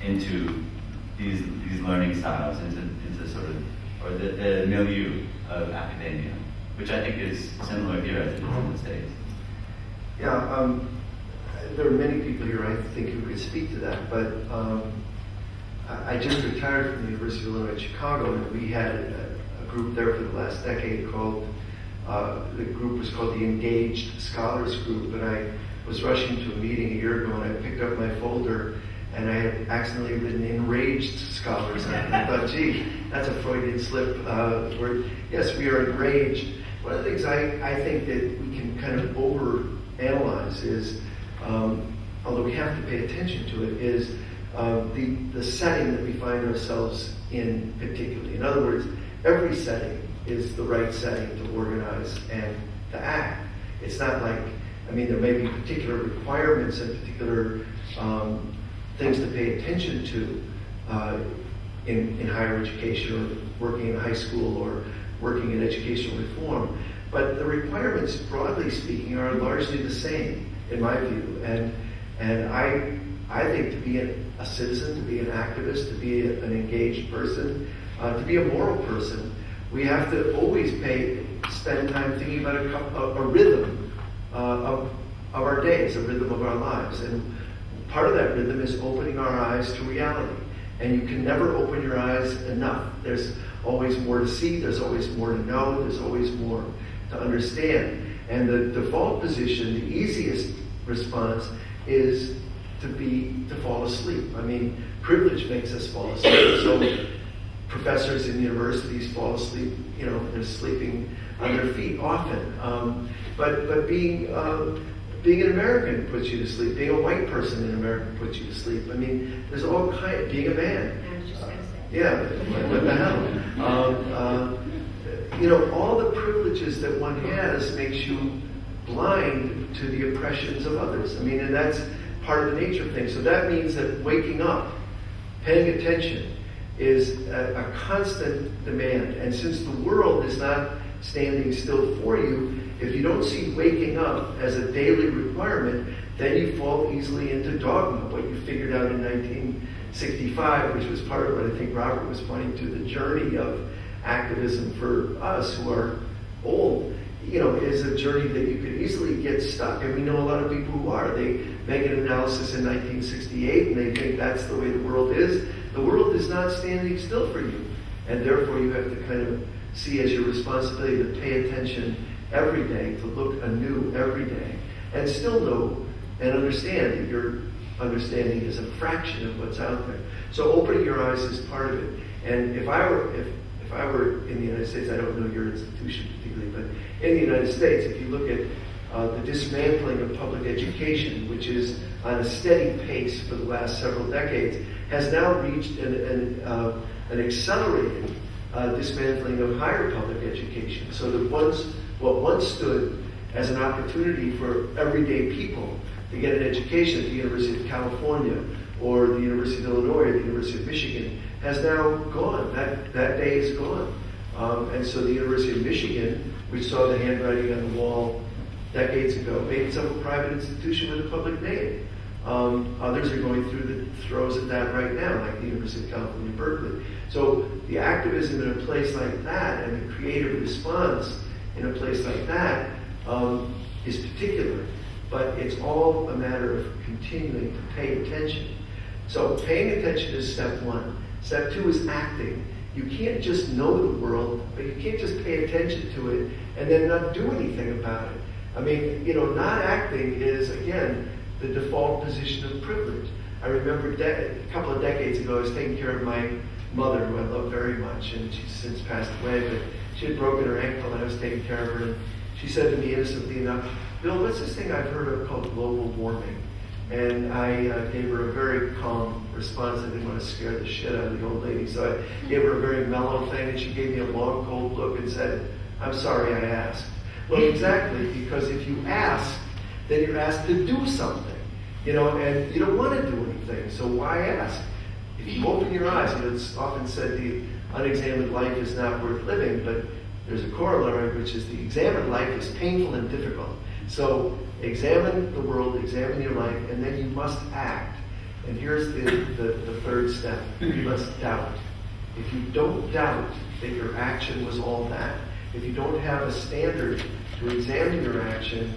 into these learning styles, into sort of, or the milieu of academia, which I think is similar here as it is in the States? Yeah, there are many people here I think who could speak to that, but I just retired from the University of Illinois at Chicago, and we had a group there for the last decade called, the group was called the Engaged Scholars Group, and I was rushing to a meeting a year ago, and I picked up my folder, and I had accidentally written Enraged Scholars, and I thought, gee, that's a Freudian slip. Yes, we are enraged. One of the things I think that we can kind of overanalyze is, although we have to pay attention to it, is the setting that we find ourselves in particularly. In other words, every setting is the right setting to organize and to act. It's not like, there may be particular requirements and particular things to pay attention to in higher education or working in high school or working in educational reform. But the requirements, broadly speaking, are largely the same, in my view. And I think to be a citizen, to be an activist, to be an engaged person, to be a moral person, we have to always spend time thinking about a rhythm of our days, a rhythm of our lives. And part of that rhythm is opening our eyes to reality. And you can never open your eyes enough. There's always more to see, there's always more to know, there's always more to understand. And the default position, the easiest response, is to fall asleep. I mean, privilege makes us fall asleep. So professors in universities fall asleep, they're sleeping on their feet often. But being an American puts you to sleep. Being a white person in America puts you to sleep. I mean, there's all kind. Being a man. I was just going to say. Yeah, what the hell? All the privileges that one has makes you blind to the oppressions of others. I mean, and that's part of the nature of things. So that means that waking up, paying attention, is a constant demand. And since the world is not standing still for you, if you don't see waking up as a daily requirement, then you fall easily into dogma, what you figured out in 1965, which was part of what I think Robert was pointing to, the journey of activism for us who are old, is a journey that you could easily get stuck. And we know a lot of people who are. They make an analysis in 1968 and they think that's the way the world is. The world is not standing still for you. And therefore you have to kind of see as your responsibility to pay attention every day, to look anew every day, and still know and understand that your understanding is a fraction of what's out there. So opening your eyes is part of it. And if I were in the United States, I don't know your institution particularly, but in the United States, if you look at the dismantling of public education, which is on a steady pace for the last several decades, has now reached an accelerated dismantling of higher public education. So that what once stood as an opportunity for everyday people to get an education at the University of California or the University of Illinois or the University of Michigan has now gone. That day is gone. And so the University of Michigan, which saw the handwriting on the wall decades ago, made itself a private institution with a public name. Others are going through the throes of that right now, like the University of California, Berkeley. So the activism in a place like that and the creative response in a place like that is particular. But it's all a matter of continuing to pay attention. So paying attention is step one. Step two is acting. You can't just know the world, but you can't just pay attention to it and then not do anything about it. I mean, not acting is, again, the default position of privilege. I remember a couple of decades ago, I was taking care of my mother, who I love very much, and she's since passed away, but she had broken her ankle and I was taking care of her, and she said to me innocently enough, "Bill, what's this thing I've heard of called global warming?" And I gave her a very calm response. I didn't want to scare the shit out of the old lady, so I gave her a very mellow thing, and she gave me a long, cold look and said, "I'm sorry I asked." Well, exactly, because if you ask, then you're asked to do something, and you don't want to do anything, so why ask? If you open your eyes, it's often said the unexamined life is not worth living, but there's a corollary, which is the examined life is painful and difficult. So examine the world, examine your life, and then you must act. And here's the third step. You must doubt. If you don't doubt that your action was all that, if you don't have a standard to examine your action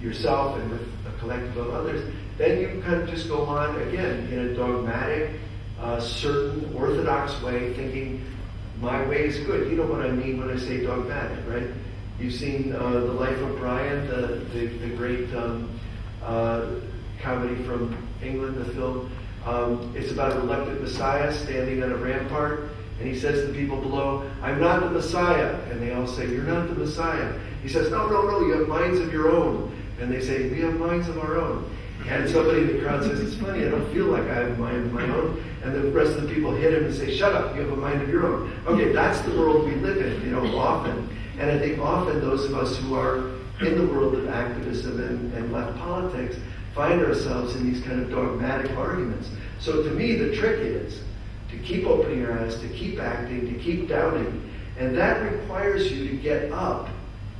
yourself and with a collective of others, then you kind of just go on again in a dogmatic, certain, orthodox way, thinking my way is good. You know what I mean when I say dogmatic, right? You've seen The Life of Brian, the great comedy from England, the film. It's about a reluctant Messiah standing on a rampart, and he says to the people below, "I'm not the Messiah." And they all say, "You're not the Messiah." He says, No, you have minds of your own. And they say, "We have minds of our own." And somebody in the crowd says, "It's funny, I don't feel like I have a mind of my own." And the rest of the people hit him and say, "Shut up, you have a mind of your own." Okay, that's the world we live in, often. And I think often those of us who are in the world of activism and left politics find ourselves in these kind of dogmatic arguments. So to me, the trick is to keep opening your eyes, to keep acting, to keep doubting. And that requires you to get up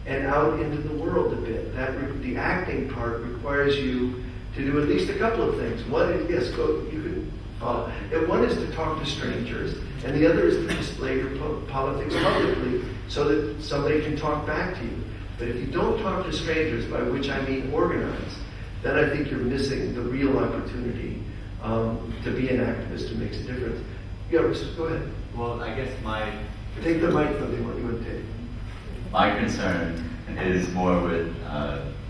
and out into the world a bit. The acting part requires you to do at least a couple of things. One is, yes, go, you can follow. And one is to talk to strangers, and the other is to display your politics publicly so that somebody can talk back to you. But if you don't talk to strangers, by which I mean organize, then I think you're missing the real opportunity to be an activist who makes a difference. Yeah, go ahead. Well, I guess Take the mic from me, what you want to take. my concern is more with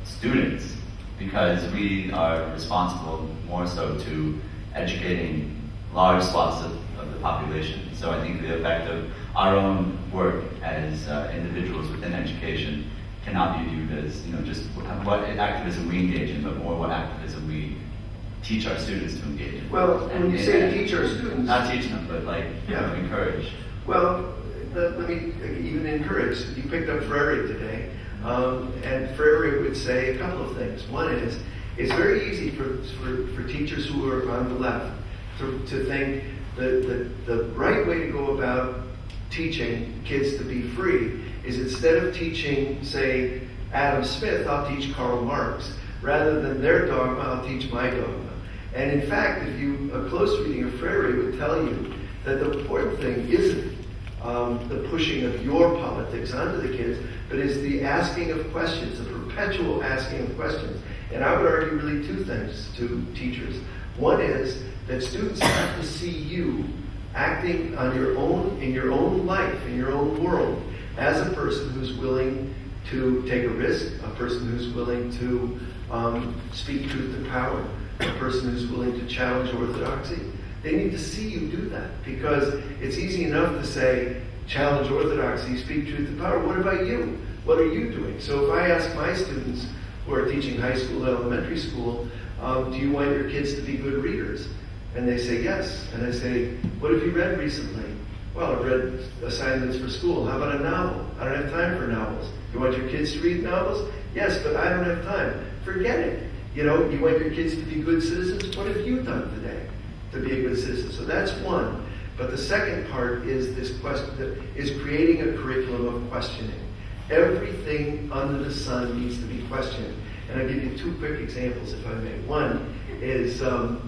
students, because we are responsible more so to educating large swaths of the population. So I think the effect of our own work as individuals within education cannot be viewed as, just what activism we engage in, but more what activism we teach our students to engage in. Well, when you say teach our students... Not teach them, but encourage. Well, let me even encourage. You picked up Freire today, and Freire would say a couple of things. One is, it's very easy for teachers who are on the left to think that the right way to go about teaching kids to be free is, instead of teaching, say, Adam Smith, I'll teach Karl Marx. Rather than their dogma, I'll teach my dogma. And in fact, a close reading of Freire would tell you that the important thing isn't the pushing of your politics onto the kids, but is the asking of questions, the perpetual asking of questions. And I would argue really two things to teachers. One is that students have to see you acting on your own, in your own life, in your own world, as a person who's willing to take a risk, a person who's willing to speak truth to power, a person who's willing to challenge orthodoxy. They need to see you do that, because it's easy enough to say, challenge orthodoxy, speak truth to power. What about you? What are you doing? So if I ask my students who are teaching high school and elementary school, do you want your kids to be good readers? And they say yes. And I say, what have you read recently? Well, I've read assignments for school. How about a novel? I don't have time for novels. You want your kids to read novels? Yes, but I don't have time. Forget it. You want your kids to be good citizens? What have you done today to be a good citizen? So that's one. But the second part is this question, is creating a curriculum of questioning. Everything under the sun needs to be questioned. And I'll give you two quick examples, if I may. One is a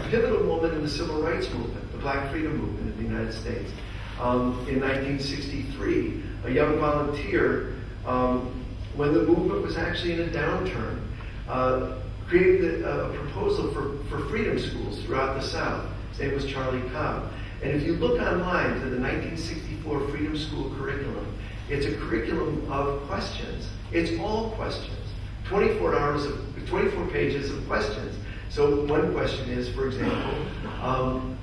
pivotal moment in the civil rights movement, the Black Freedom Movement in the United States. In 1963, a young volunteer, when the movement was actually in a downturn, created a proposal for freedom schools throughout the South. His name was Charlie Cobb. And if you look online to the 1964 Freedom School curriculum, it's a curriculum of questions. It's all questions. 24 pages of questions. So one question is, for example,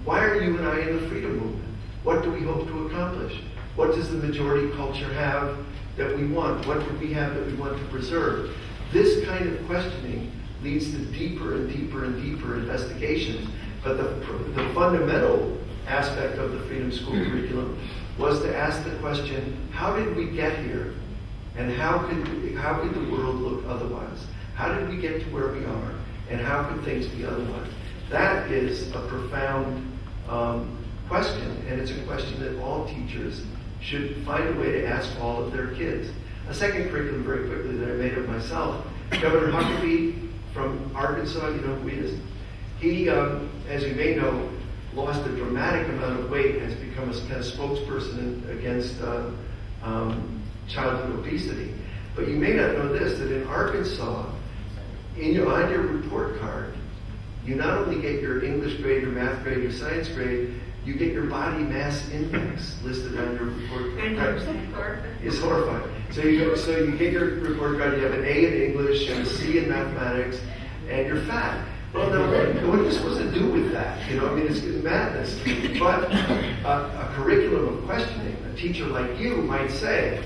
why are you and I in the freedom movement? What do we hope to accomplish? What does the majority culture have that we want? What do we have that we want to preserve? This kind of questioning leads to deeper and deeper and deeper investigations. But the fundamental aspect of the Freedom School curriculum was to ask the question, how did we get here? And how could the world look otherwise? How did we get to where we are? And how could things be otherwise? That is a profound question, and it's a question that all teachers should find a way to ask all of their kids. A second curriculum, very quickly, that I made up myself. Governor Huckabee from Arkansas, you know who he is? He, as you may know, lost a dramatic amount of weight, has become a kind of spokesperson against childhood obesity. But you may not know this, that in Arkansas, on your report card, you not only get your English grade, your math grade, your science grade, you get your body mass index listed on your report card. It's horrifying. So you get your report card, you have an A in English and a C in mathematics, and you're fat. Well, now, what are you supposed to do with that? It's madness. But a curriculum of questioning, a teacher like you might say,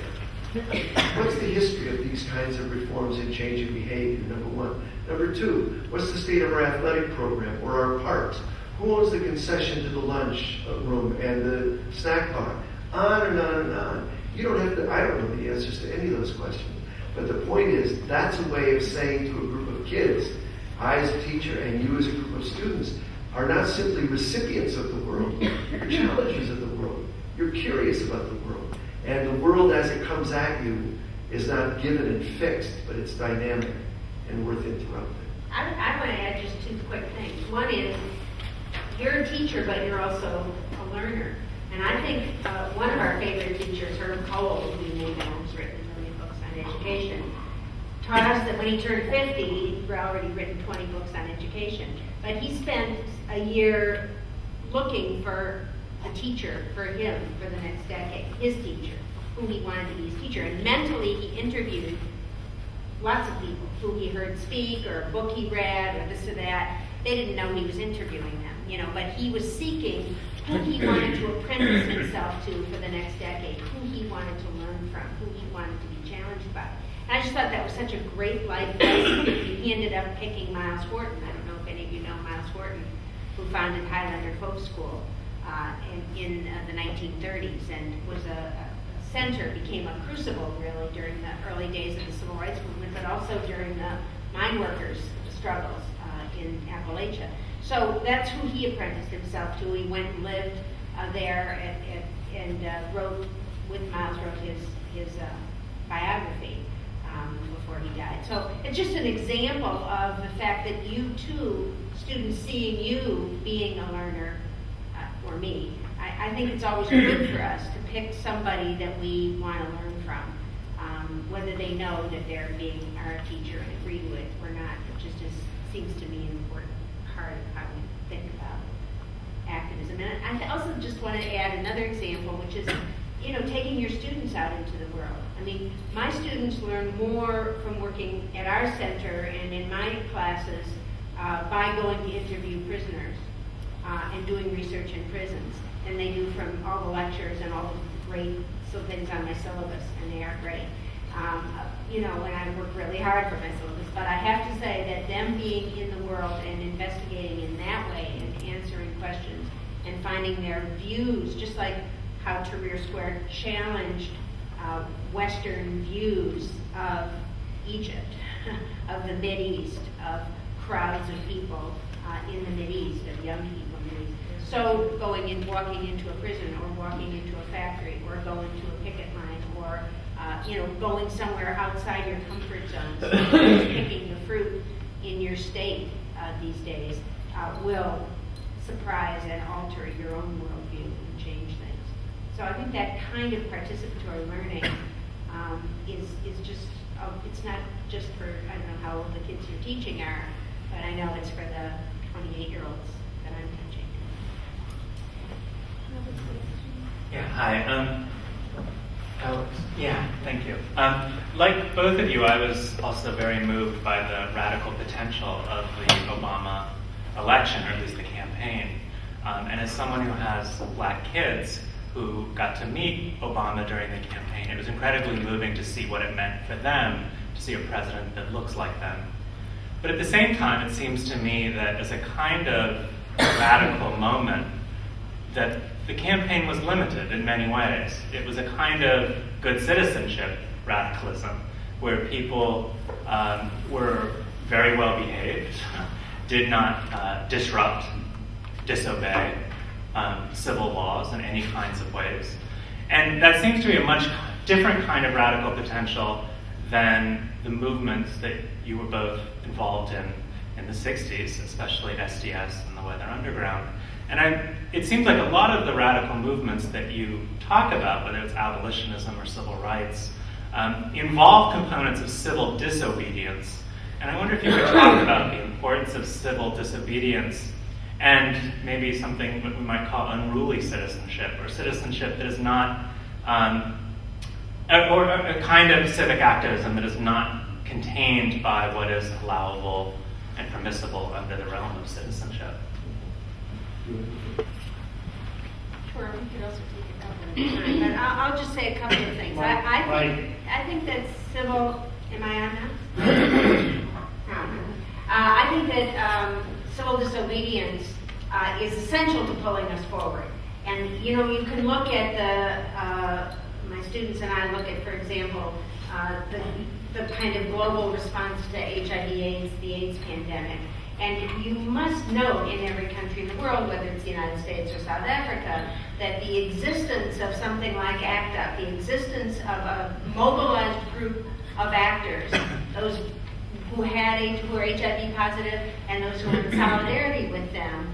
what's the history of these kinds of reforms in changing behavior, number one? Number two, what's the state of our athletic program or our parks? Who owns the concession to the lunch room and the snack bar? On and on and on. You don't have to, I don't know the answers to any of those questions. But the point is, that's a way of saying to a group of kids, I as a teacher and you as a group of students, are not simply recipients of the world, you're challengers of the world. You're curious about the world. And the world as it comes at you is not given and fixed, but it's dynamic and worth interrupting. I want to add just two quick things. One is, you're a teacher, but you're also a learner. And I think one of our favorite teachers, Herb Cole, who you may know, has written many books on education, taught us that when he turned 50, he'd already written 20 books on education. But he spent a year looking for a teacher for him for the next decade, his teacher, who he wanted to be his teacher. And mentally, he interviewed lots of people who he heard speak, or a book he read, or this or that. They didn't know he was interviewing them, but he was seeking who he wanted to apprentice himself to for the next decade, who he wanted to learn from, who he wanted to be challenged by. And I just thought that was such a great life lesson. He ended up picking Miles Horton. I don't know if any of you know Miles Horton, who founded Highlander Cove School in the 1930s, and was a center, became a crucible really during the early days of the Civil Rights Movement, but also during the mine workers' struggles in Appalachia. So that's who he apprenticed himself to. He went and lived there and wrote, with Miles, wrote his biography before he died. So it's just an example of the fact that you too, students seeing you being a learner, or me, I think it's always good for us to pick somebody that we want to learn from, whether they know that they're being our teacher and agree to it or not. It just seems to me an important part of how we think about activism. And I also just want to add another example, which is, taking your students out into the world. I mean, my students learn more from working at our center and in my classes by going to interview prisoners and doing research in prisons than they do from all the lectures and all the great things on my syllabus, and they are great. And I work really hard for my syllabus, but I have to say that them being in the world and investigating in that way and answering questions and finding their views, just like how Tahrir Square challenged Western views of Egypt, of the Mideast, of crowds of people in the Mideast, of young people in the Mideast. So walking into a prison, or walking into a factory, or going to a picket line, or going somewhere outside your comfort zone, picking the fruit in your state these days, will surprise and alter your own worldview and change things. So I think that kind of participatory learning is just, it's not just for, I don't know how old the kids you're teaching are, but I know it's for the 28-year-olds that I'm teaching. Yeah, hi. Alex. Yeah, thank you. Like both of you, I was also very moved by the radical potential of the Obama election, or at least the campaign. And as someone who has black kids who got to meet Obama during the campaign, it was incredibly moving to see what it meant for them to see a president that looks like them. But at the same time, it seems to me that as a kind of radical moment, that the campaign was limited in many ways. It was a kind of good citizenship radicalism, where people were very well behaved, did not disrupt, disobey civil laws in any kinds of ways. And that seems to be a much different kind of radical potential than the movements that you were both involved in the 60s, especially SDS and the Weather Underground. And it seems like a lot of the radical movements that you talk about, whether it's abolitionism or civil rights, involve components of civil disobedience. And I wonder if you could talk about the importance of civil disobedience and maybe something what we might call unruly citizenship, or citizenship that is not, or a kind of civic activism that is not contained by what is allowable and permissible under the realm of citizenship. Sure, we could also take it up at a time, but I'll just say a couple of things. I think that civil, am I on now? I think that civil disobedience is essential to pulling us forward. And you can look at my students and I look at, for example, the kind of global response to HIV/AIDS, the AIDS pandemic, And you must know in every country in the world, whether it's the United States or South Africa, that the existence of something like ACT UP, the existence of a mobilized group of actors, those who are HIV positive and those who are in solidarity with them,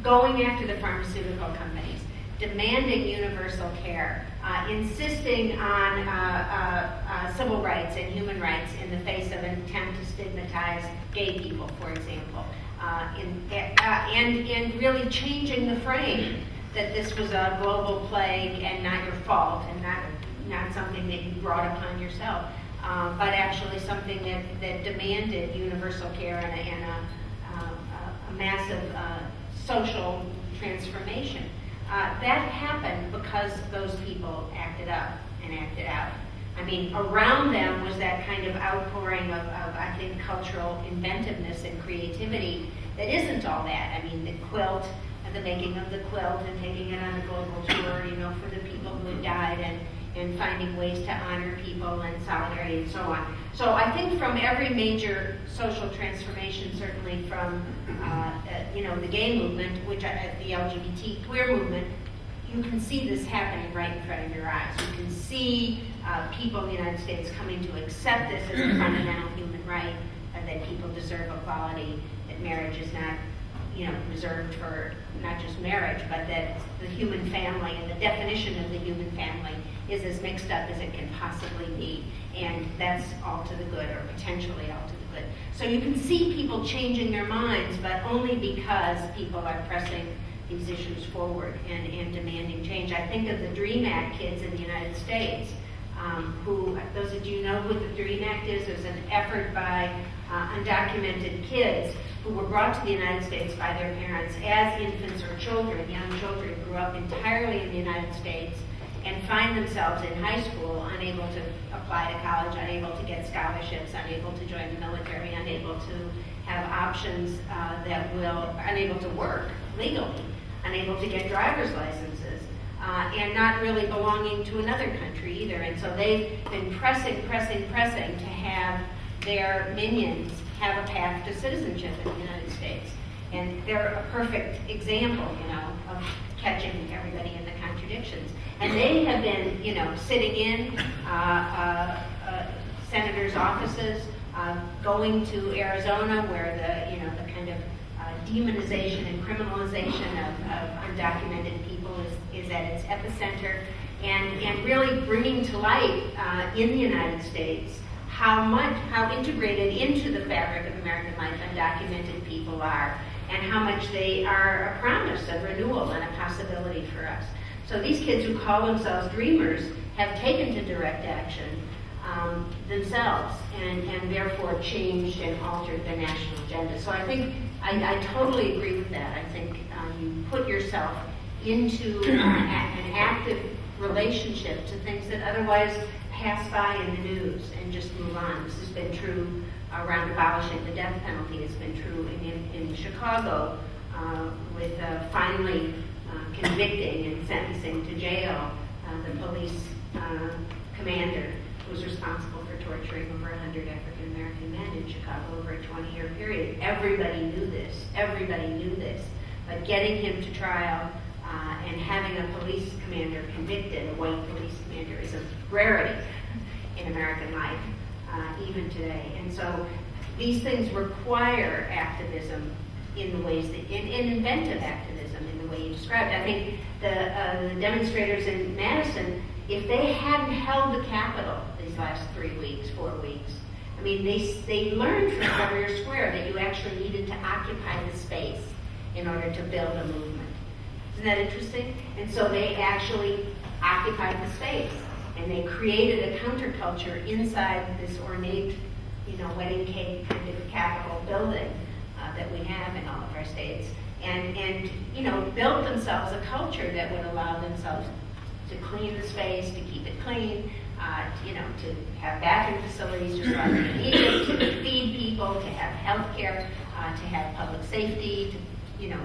going after the pharmaceutical companies, demanding universal care, insisting on civil rights and human rights in the face of an attempt to stigmatize gay people, for example, and really changing the frame that this was a global plague and not your fault and not something that you brought upon yourself, but actually something that demanded universal care and a massive social transformation. That happened because those people acted up and acted out. I mean, around them was that kind of outpouring of I think, cultural inventiveness and creativity that isn't all that. I mean, the quilt, the making of the quilt and taking it on a global tour, for the people who had died and finding ways to honor people and solidarity and so on. So I think from every major social transformation, certainly from the gay movement, which the LGBT queer movement, you can see this happening right in front of your eyes. You can see people in the United States coming to accept this as a fundamental human right, that people deserve equality, that marriage is not reserved for not just marriage, but that the human family and the definition of the human family is as mixed up as it can possibly be. And that's all to the good, or potentially all to the good. So you can see people changing their minds, but only because people are pressing these issues forward and demanding change. I think of the DREAM Act kids in the United States, who, those of you know who the DREAM Act is, there's an effort by undocumented kids who were brought to the United States by their parents as infants or children, young children, grew up entirely in the United States and find themselves in high school unable to apply to college, unable to get scholarships, unable to join the military, unable to have options unable to work legally, unable to get driver's licenses, and not really belonging to another country either. And so they've been pressing to have their minions have a path to citizenship in the United States. And they're a perfect example, of catching everybody in the contradictions. And they have been, sitting in senators' offices, going to Arizona, where the kind of demonization and criminalization of undocumented people is at its epicenter, and really bringing to light in the United States how integrated into the fabric of American life undocumented people are, and how much they are a promise of renewal and a possibility for us. So these kids who call themselves dreamers have taken to direct action themselves, and therefore changed and altered the national agenda. So I think I totally agree with that. I think you put yourself into an active relationship to things that otherwise pass by in the news and just move on. This has been true around abolishing the death penalty. It's been true in Chicago with finally convicting and sentencing to jail the police commander who was responsible for torturing over 100 African American men in Chicago over a 20-year period. Everybody knew this. But getting him to trial and having a police commander convicted, a white police commander, is a rarity in American life, even today. And so these things require activism in the ways that, in inventive activism, in the way you described. I think the demonstrators in Madison, if they hadn't held the Capitol these last 4 weeks, I mean, they learned from Tahrir Square that you actually needed to occupy the space in order to build a movement. Isn't that interesting? And so they actually occupied the space, and they created a counterculture inside this ornate, wedding cake kind of Capitol building that we have in all of our states, and built themselves a culture that would allow themselves to clean the space, to keep it clean, to have bathroom facilities just like in Egypt, to feed people, to have health care, to have public safety, to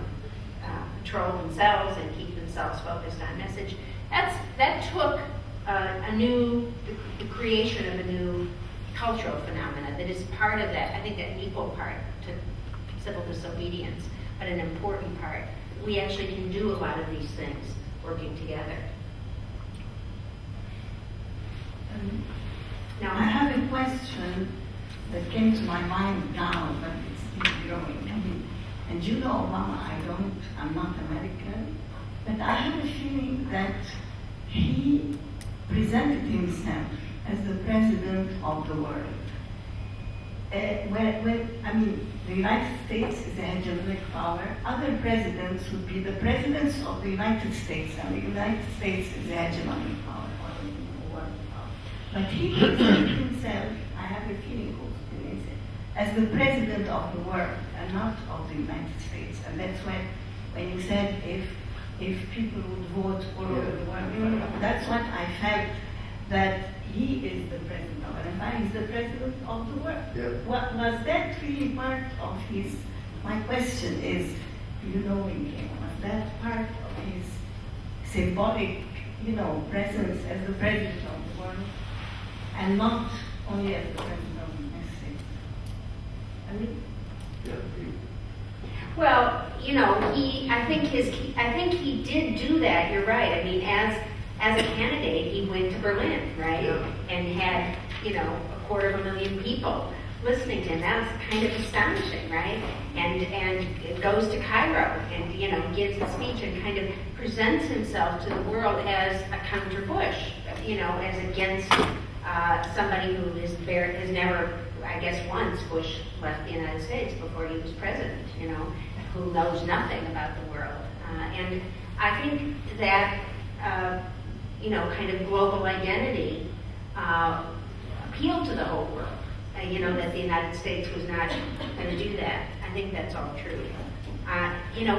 patrol themselves and keep themselves focused on message. That took the creation of a new cultural phenomena that is part of that. I think an equal part civil disobedience, but an important part. We actually can do a lot of these things working together. Now, I have a question that came to my mind now, but it's still growing. And you know, Obama, I'm not American, but I have a feeling that he presented himself as the president of the world. The United States is a hegemonic power. Other presidents would be the presidents of the United States, and the United States is a hegemonic power, or the world power. But he presented himself, I have a feeling, as the president of the world, and not of the United States. And that's when you said if people would vote all over the world, that's what I felt, that he is the president of America, he's the president of the world. Yeah. What was that really part of his, my question is, knowing him, was that part of his symbolic, presence as the president of the world, and not only as the president of the United States? Yeah. well, I think he did do that. You're right. I mean, as a candidate, he went to Berlin, right, Yeah. and had 250,000 people listening to him. That was kind of astonishing, right? And goes to Cairo and gives a speech and kind of presents himself to the world as a counter Bush, as against somebody who has never, I guess once Bush left the United States before he was president, who knows nothing about the world. And I think that, kind of global identity appealed to the whole world. That the United States was not going to do that. I think that's all true.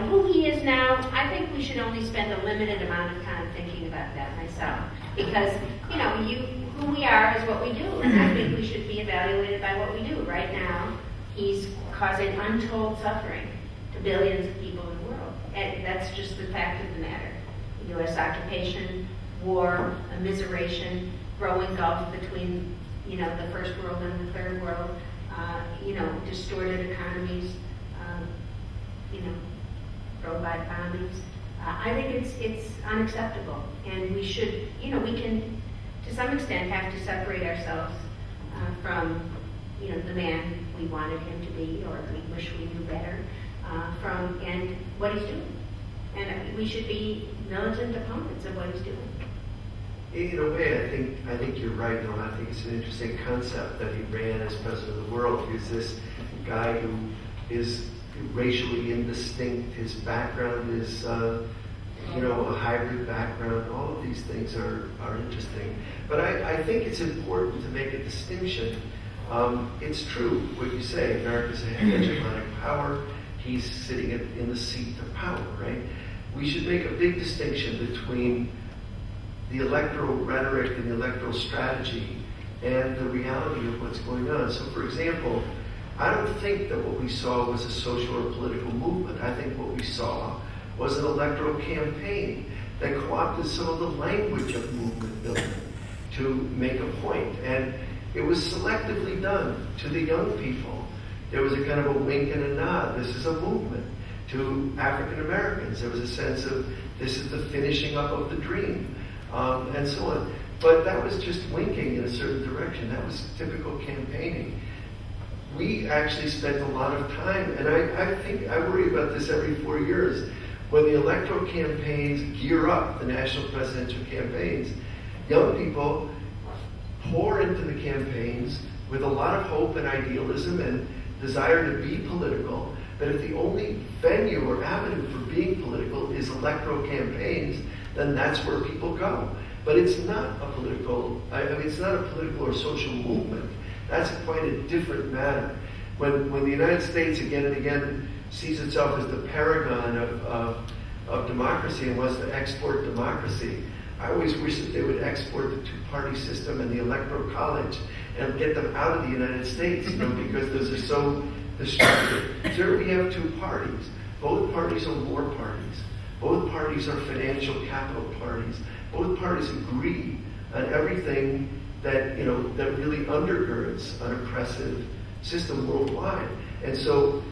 Who he is now, I think we should only spend a limited amount of time thinking about that myself. Because, who we are is what we do. And I think we should be evaluated by what we do. Right now, he's causing untold suffering to billions of people in the world. And that's just the fact of the matter. U.S. occupation, war, immiseration, growing gulf between, the first world and the third world, distorted economies, robot bombings. I think it's unacceptable, and we should, we can, to some extent, have to separate ourselves from, the man we wanted him to be, or we wish we knew better, and what he's doing. And we should be militant opponents of what he's doing. In a way, I think you're right, Noah. I think it's an interesting concept that he ran as president of the world. He's this guy who is racially indistinct. His background is, a hybrid background. All of these things are interesting. But I think it's important to make a distinction. It's true what you say. America's a hegemonic power. He's sitting in the seat of power, right? We should make a big distinction between the electoral rhetoric and the electoral strategy and the reality of what's going on. So, for example, I don't think that what we saw was a social or political movement. I think what we saw was an electoral campaign that co-opted some of the language of movement building to make a point. And it was selectively done to the young people. There was a kind of a wink and a nod. This is a movement. To African Americans, there was a sense of this is the finishing up of the dream, and so on. But that was just winking in a certain direction. That was typical campaigning. We actually spent a lot of time, and I worry about this every 4 years. When the electoral campaigns gear up, the national presidential campaigns, young people pour into the campaigns with a lot of hope and idealism and desire to be political. But if the only venue or avenue for being political is electoral campaigns, then that's where people go. But it's not a political, it's not a political or social movement. That's quite a different matter. When the United States again and again sees itself as the paragon of democracy and wants to export democracy, I always wish that they would export the two-party system and the electoral college and get them out of the United States, because those are so destructive. Here we have two parties. Both parties are war parties. Both parties are financial capital parties. Both parties agree on everything that really undergirds an oppressive system worldwide. And so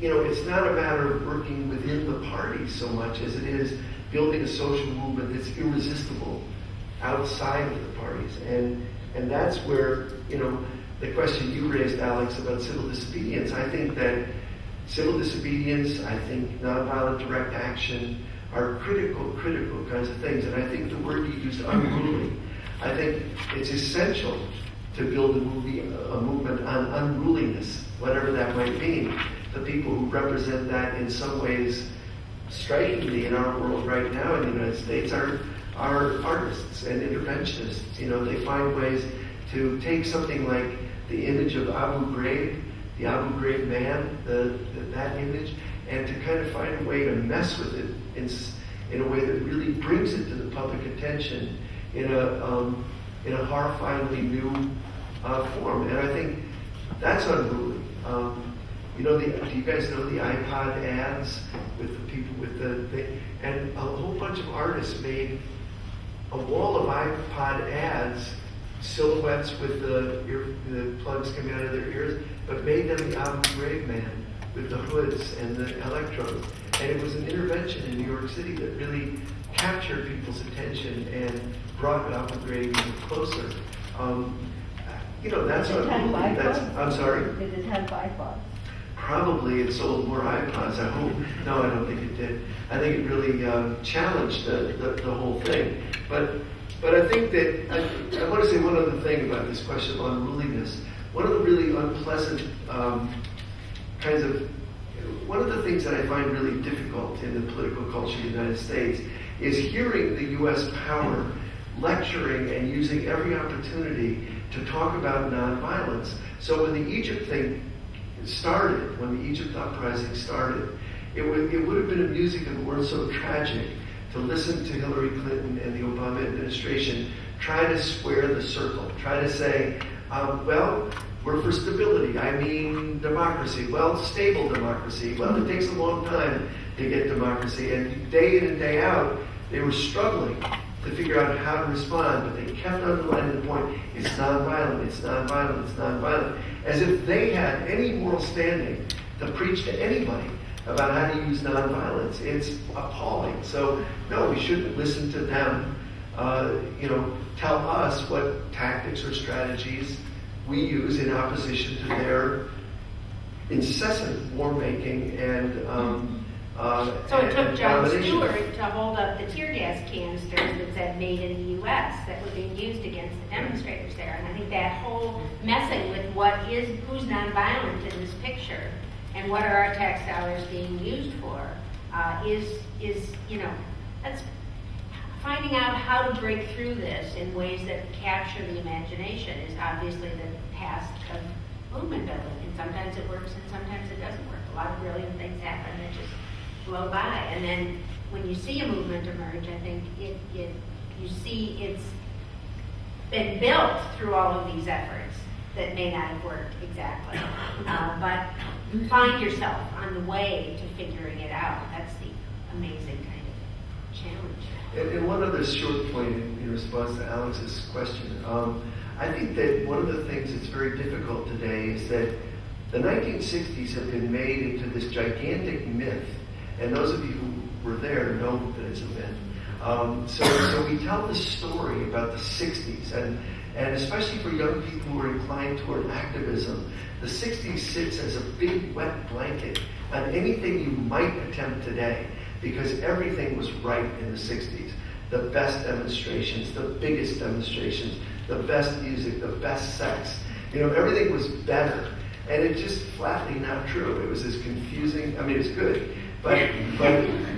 it's not a matter of working within the party so much as it is building a social movement that's irresistible outside of the parties. And that's where, the question you raised, Alex, about civil disobedience. I think that civil disobedience, I think nonviolent direct action are critical kinds of things. And I think the word you used, unruly, I think it's essential to build a movement on unruliness, whatever that might mean. The people who represent that in some ways strikingly in our world right now in the United States are artists and interventionists. They find ways to take something like the image of Abu Ghraib, the Abu Ghraib man, that image, and to kind of find a way to mess with it in a way that really brings it to the public attention in a horrifyingly new form. And I think that's unruly. Do you guys know the iPod ads with the people with the thing? And a whole bunch of artists made a wall of iPod ads, silhouettes with the plugs coming out of their ears, but made them the Abu Ghraib man with the hoods and the electrodes. And it was an intervention in New York City that really captured people's attention and brought Abu Ghraib even closer. That's unruly. I'm sorry? Did it have iPods? Probably it sold more iPods, I hope. No, I don't think it did. I think it really challenged the whole thing. But I think that, I want to say one other thing about this question of unruliness. One of the really unpleasant one of the things that I find really difficult in the political culture of the United States is hearing the U.S. power lecturing and using every opportunity to talk about nonviolence. So when the Egypt thing started, when the Egypt uprising started, it would have been amusing if it weren't so tragic to listen to Hillary Clinton and the Obama administration try to square the circle, try to say, well, we're for stability. I mean democracy. Well, stable democracy. Well, it takes a long time to get democracy. And day in and day out, they were struggling to figure out how to respond, but they kept underlining the point, it's nonviolent, it's nonviolent, it's nonviolent, as if they had any moral standing to preach to anybody about how to use nonviolence. It's appalling. So, no, we shouldn't listen to them, tell us what tactics or strategies we use in opposition to their incessant war-making and So it took John domination. Stewart to hold up the tear gas canisters that said "Made in the U.S." that were being used against the demonstrators there. And I think that whole messing with who's nonviolent in this picture and what are our tax dollars being used for is that's finding out how to break through this in ways that capture the imagination is obviously the task of movement building. And sometimes it works and sometimes it doesn't work. A lot of brilliant things happen that just blow by. And then when you see a movement emerge, I think you see it's been built through all of these efforts that may not have worked exactly. But you find yourself on the way to figuring it out. That's the amazing kind of challenge. And one other short point in response to Alex's question. I think that one of the things that's very difficult today is that the 1960s have been made into this gigantic myth, and those of you who were there know that it's a myth. So we tell the story about the 60s, and especially for young people who are inclined toward activism, the 60s sits as a big wet blanket on anything you might attempt today, because everything was right in the 60s. The best demonstrations, the biggest demonstrations, the best music, the best sex. Everything was better. And it's just flatly not true. It was as confusing. I mean, it's good, but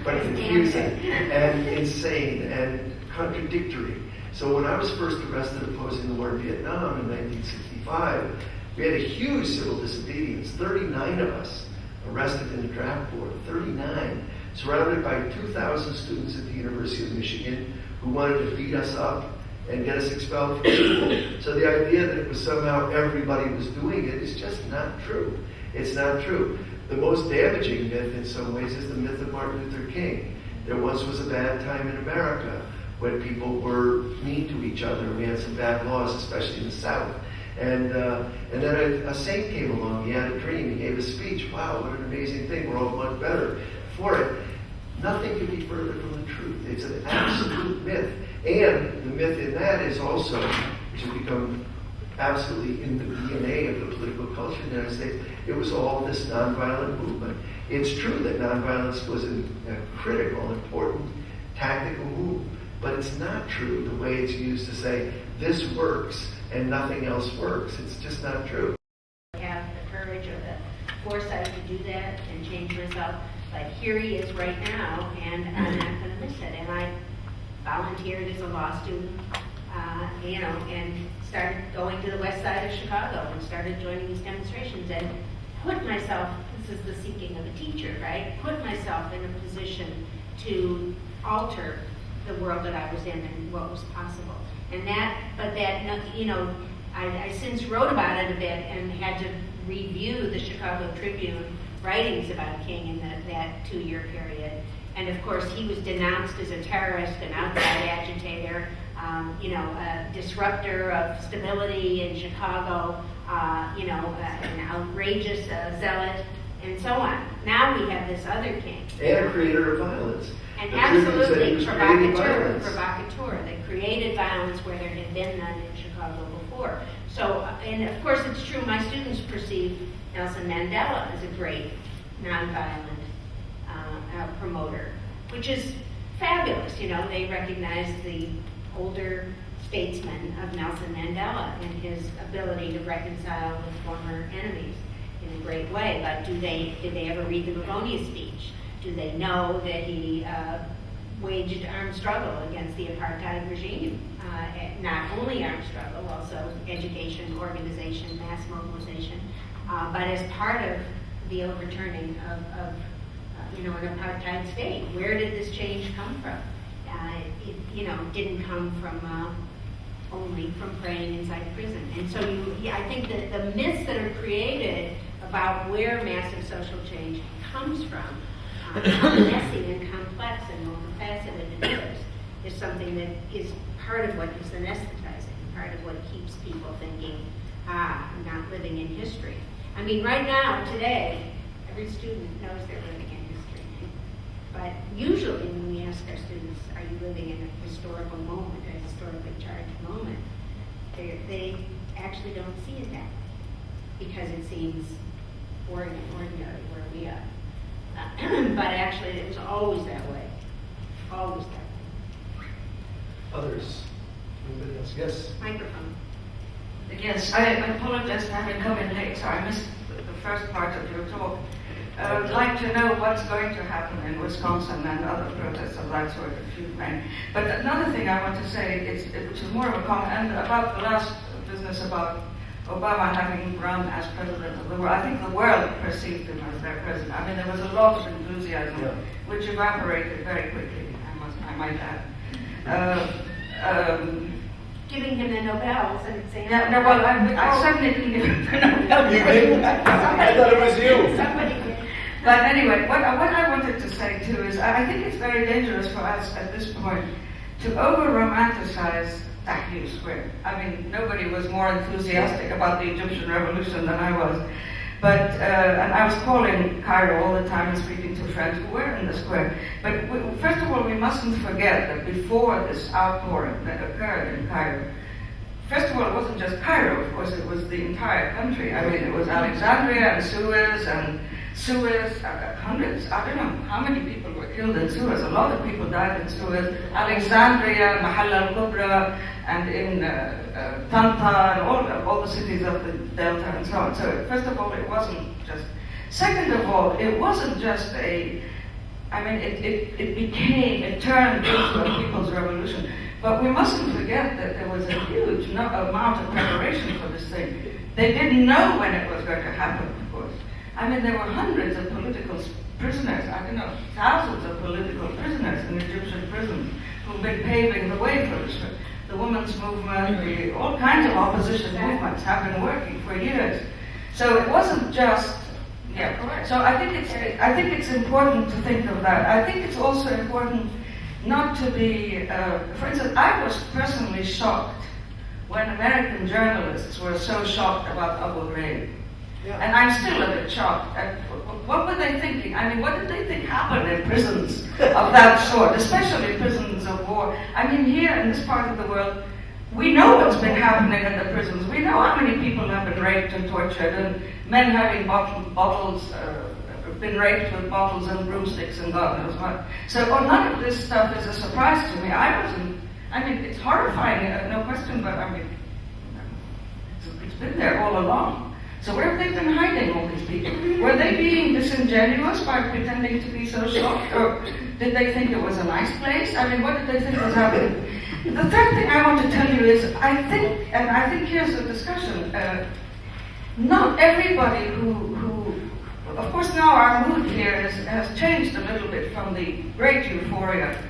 confusing and insane and contradictory. So when I was first arrested opposing the war in Vietnam in 1965, we had a huge civil disobedience. 39 of us arrested in the draft board. 39. Surrounded by 2,000 students at the University of Michigan who wanted to beat us up and get us expelled from school. So the idea that it was somehow everybody was doing it is just not true. It's not true. The most damaging myth in some ways is the myth of Martin Luther King. There once was a bad time in America when people were mean to each other. We had some bad laws, especially in the South. And then a saint came along. He had a dream. He gave a speech. Wow, what an amazing thing. We're all much better for it. Nothing could be further from the truth. It's an absolute myth. And the myth in that is also, which has become absolutely in the DNA of the political culture in the United States, it was all this nonviolent movement. It's true that nonviolence was a critical, important tactical move, but it's not true the way it's used to say this works and nothing else works. It's just not true. I have the courage or the foresight to do that and change myself, but here he is right now, and I'm not going to miss it. And I volunteered as a law student, and started going to the west side of Chicago and started joining these demonstrations and put myself, this is the seeking of a teacher, right? Put myself in a position to alter the world that I was in and what was possible. I since wrote about it a bit and had to review the Chicago Tribune writings about King in that 2-year period. And of course, he was denounced as a terrorist, an outside agitator, a disruptor of stability in Chicago, an outrageous zealot, and so on. Now we have this other King. And a creator of violence. And The truth is that he absolutely was creating violence. provocateur that created violence where there had been none in Chicago before. So, and of course it's true, my students perceive Nelson Mandela as a great nonviolent promoter, which is fabulous. They recognize the older statesman of Nelson Mandela and his ability to reconcile with former enemies in a great way. But did they ever read the Begonia speech? Do they know that he waged armed struggle against the apartheid regime? Not only armed struggle, also education, organization, mass mobilization, but as part of the overturning of an apartheid state. Where did this change come from? It didn't come from only from praying inside prison. And so I think that the myths that are created about where massive social change comes from, how messy and complex and multifaceted it is something that is part of what is anesthetizing, part of what keeps people thinking, I'm not living in history. I mean, right now, today, every student knows they're living in history. But usually when we ask our students, are you living in a historical moment, a historically charged moment, they actually don't see it that way because it seems ordinary where we are. But actually, it was always that way. Always that way. Others? Anybody else? Yes? Microphone. Yes, I apologize for having come in late, so I missed the first part of your talk. I would like to know what's going to happen in Wisconsin and other protests of that sort if you've made. But another thing I want to say, which is more of a comment, and about the last business about Obama having run as president of the world. I think the world perceived him as their president. I mean, there was a lot of enthusiasm, which evaporated very quickly, I might add. Giving him the Nobel was an example. Yeah, no, well, I certainly didn't give him the Nobel. You did? I thought it was you. Somebody did. But anyway, what I wanted to say too is I think it's very dangerous for us at this point to over-romanticize Tahrir Square. I mean, nobody was more enthusiastic about the Egyptian revolution than I was. But, and I was calling Cairo all the time and speaking to friends who were in the square. But first of all, we mustn't forget that before this outpouring that occurred in Cairo, first of all, it wasn't just Cairo, of course, it was the entire country. I mean, it was Alexandria and Suez, hundreds, I don't know how many people were killed in Suez. A lot of people died in Suez. Alexandria, Mahal al-Kubra, and in Tanta, and all the cities of the Delta and so on. So first of all, it wasn't just. Second of all, it wasn't just it turned into a people's revolution. But we mustn't forget that there was a huge amount of preparation for this thing. They didn't know when it was going to happen, of course. I mean, there were hundreds of political prisoners, thousands of political prisoners in Egyptian prisons who've been paving the way for this. The women's movement, all kinds of opposition movements have been working for years. So it wasn't just, So I think it's important to think of that. I think it's also important not to be, for instance, I was personally shocked when American journalists were so shocked about Abu Ghraib. And I'm still a bit shocked. What were they thinking? I mean, what did they think happened in prisons of that sort, especially prisons of war? I mean, here in this part of the world, we know what's been happening in the prisons. We know how many people have been raped and tortured, and men having been raped with bottles and broomsticks and God knows what. So none of this stuff is a surprise to me. I mean, it's horrifying, no question, but I mean, it's been there all along. So where have they been hiding, all these people? Were they being disingenuous by pretending to be so shocked? Or did they think it was a nice place? I mean, what did they think was happening? The third thing I want to tell you is, I think here's the discussion. Not everybody who, of course now our mood here has changed a little bit from the great euphoria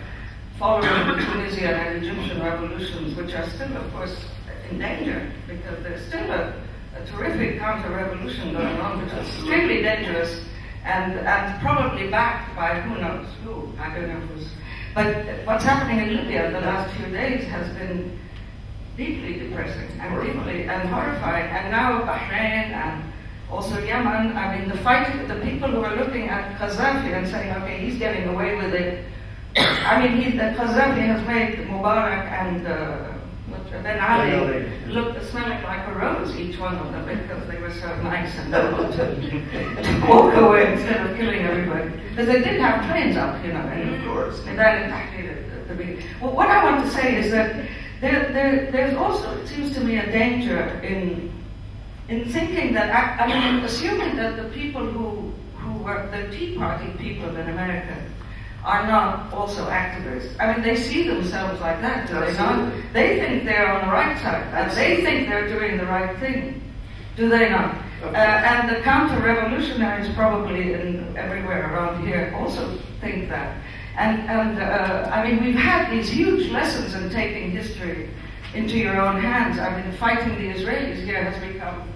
following the Tunisian and Egyptian revolutions, which are still, of course, in danger, because there's still a terrific counter-revolution going on, which is extremely dangerous and probably backed by who knows who. I don't know who's. But what's happening in Libya the last few days has been deeply depressing and deeply and horrifying. And now Bahrain and also Yemen. I mean, the people who are looking at Gaddafi and saying, okay, he's getting away with it. I mean, Gaddafi has made Mubarak and Ben Ali looked smelling like a rose, each one of them, because they were so nice and noble to walk away instead of killing everybody. Because they did have planes up, you know, and of course. And that exactly the beginning. Well, what I want to say is that there's also, it seems to me, a danger in thinking that, I mean, assuming that the people who were the Tea Party people in America are not also activists. I mean, they see themselves like that, do they not? They think they're on the right side, and they think they're doing the right thing, do they not? And the counter-revolutionaries probably everywhere around here also think that. And I mean, we've had these huge lessons in taking history into your own hands. I mean, fighting the Israelis here has become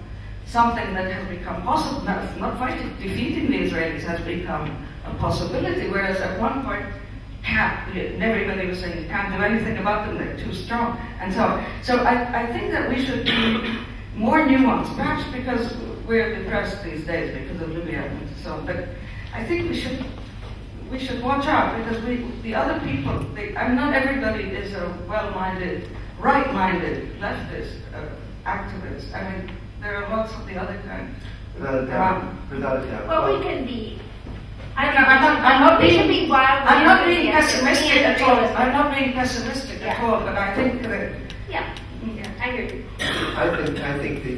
something that has become possible. Not fighting, defeating the Israelis has become a possibility, whereas at one point, everybody was saying you can't do anything about them, they're too strong, and so on. So I think that we should be more nuanced, perhaps because we're depressed these days because of Libya and so on, but I think we should watch out, because the other people, not everybody is a well-minded, right-minded leftist activist. I mean, there are lots of the other kind. Without a doubt. Well, we can be. I'm not we being, should be wildly I'm not being enthusiastic. pessimistic at all. I'm not being pessimistic at all, but I think that. Yeah, I agree. I think that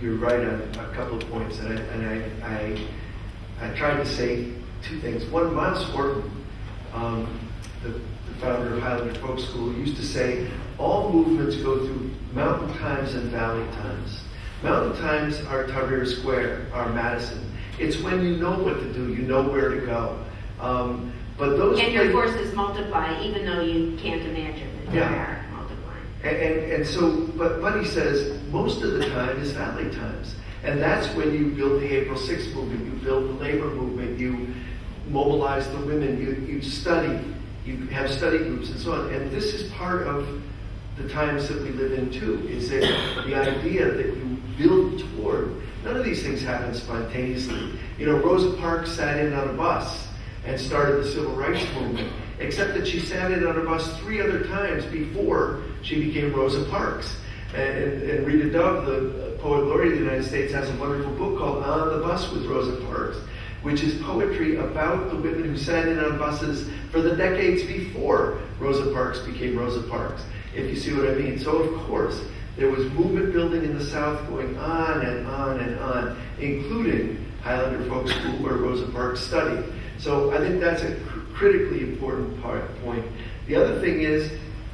you're right on a couple of points, and I tried to say two things. One, Mons Horton, the founder of Highlander Folk School, used to say all movements go through mountain times and valley times. Mountain times are Tahrir Square, are Madison. It's when you know what to do, you know where to go. But those and your forces multiply, even though you can't imagine that they are multiplying. And so, but he says most of the time is valley times, and that's when you build the April 6th movement, you build the labor movement, you mobilize the women, you study, you have study groups, and so on. And this is part of the times that we live in too. Is that the idea that you build toward. None of these things happen spontaneously. You know, Rosa Parks sat in on a bus and started the Civil Rights Movement, except that she sat in on a bus 3 other times before she became Rosa Parks. And Rita Dove, the poet laureate of the United States, has a wonderful book called On the Bus with Rosa Parks, which is poetry about the women who sat in on buses for the decades before Rosa Parks became Rosa Parks, if you see what I mean. So of course, there was movement building in the South going on and on and on, including Highlander Folk School, where Rosa Parks studied. So I think that's a critically important point. The other thing is,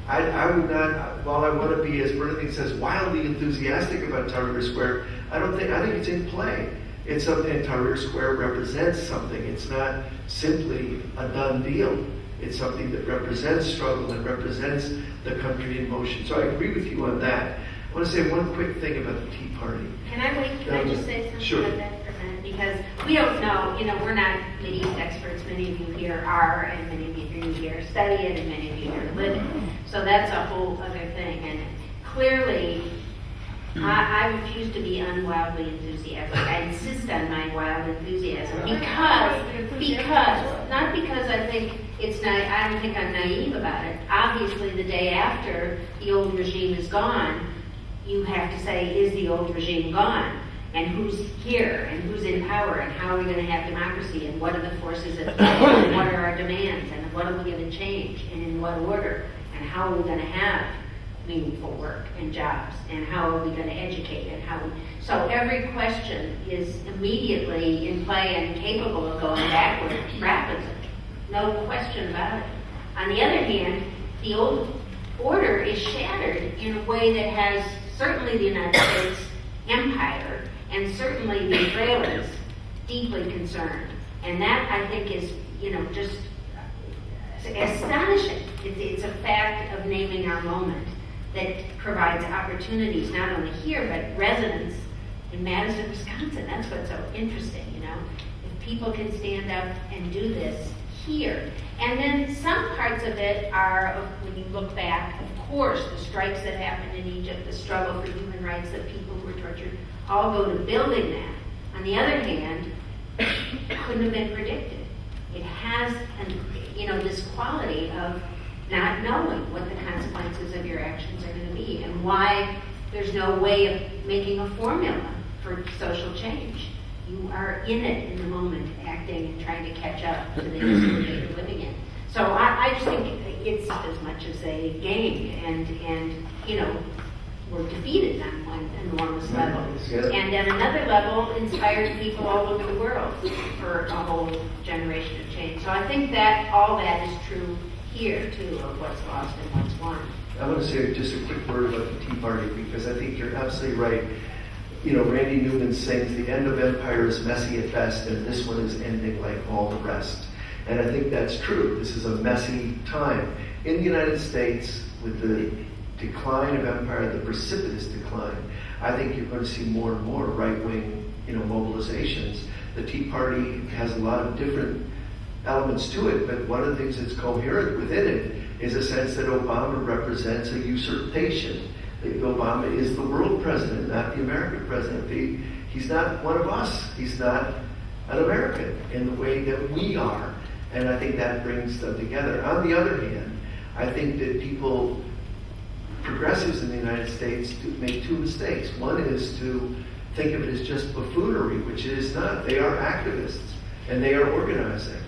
I would not, while I want to be, as Bernadine says, wildly enthusiastic about Tahrir Square, I think it's in play. It's something, and Tahrir Square represents something. It's not simply a done deal. It's something that represents struggle and represents the country in motion. So I agree with you on that. I want to say one quick thing about the Tea Party. Can I just say something Sure. about that for a minute? Because we don't know, we're not Middle East experts. Many of you here are, and many of you here study it, and many of you here live it. So that's a whole other thing. And clearly, I refuse to be unwildly enthusiastic. I insist on my wild enthusiasm not because I think I don't think I'm naive about it. Obviously, the day after the old regime is gone, you have to say, is the old regime gone? And who's here? And who's in power? And how are we going to have democracy? And what are the forces at play? And what are our demands? And what are we going to change? And in what order? And how are we going to have meaningful work and jobs? And how are we going to educate? So every question is immediately in play and capable of going backward rapidly. No question about it. On the other hand, the old order is shattered in a way that has certainly the United States empire and certainly the Israelis deeply concerned. And that, I think, is, just astonishing. It's a fact of naming our moment that provides opportunities not only here, but residents in Madison, Wisconsin. That's what's so interesting, If people can stand up and do this here. And then some parts of it are, when you look back, of course, the strikes that happened in Egypt, the struggle for human rights, the people who were tortured, all go to building that. On the other hand, it couldn't have been predicted. It has, this quality of not knowing what the consequences of your actions are going to be and why there's no way of making a formula for social change. You are in it in the moment, acting and trying to catch up to the history that you're living in. So I just think it's as much as a game, and we're defeated on one enormous level. And at another level, inspired people all over the world for a whole generation of change. So I think that all that is true here, too, of what's lost and what's won. I want to say just a quick word about the Tea Party, because I think you're absolutely right. Randy Newman sings, the end of empire is messy at best, and this one is ending like all the rest. And I think that's true. This is a messy time. In the United States, with the decline of empire, the precipitous decline, I think you're going to see more and more right-wing, mobilizations. The Tea Party has a lot of different elements to it, but one of the things that's coherent within it is a sense that Obama represents a usurpation. That Obama is the world president, not the American president. He's not one of us. He's not an American in the way that we are. And I think that brings them together. On the other hand, I think that progressives in the United States make two mistakes. One is to think of it as just buffoonery, which it is not. They are activists, and they are organizing.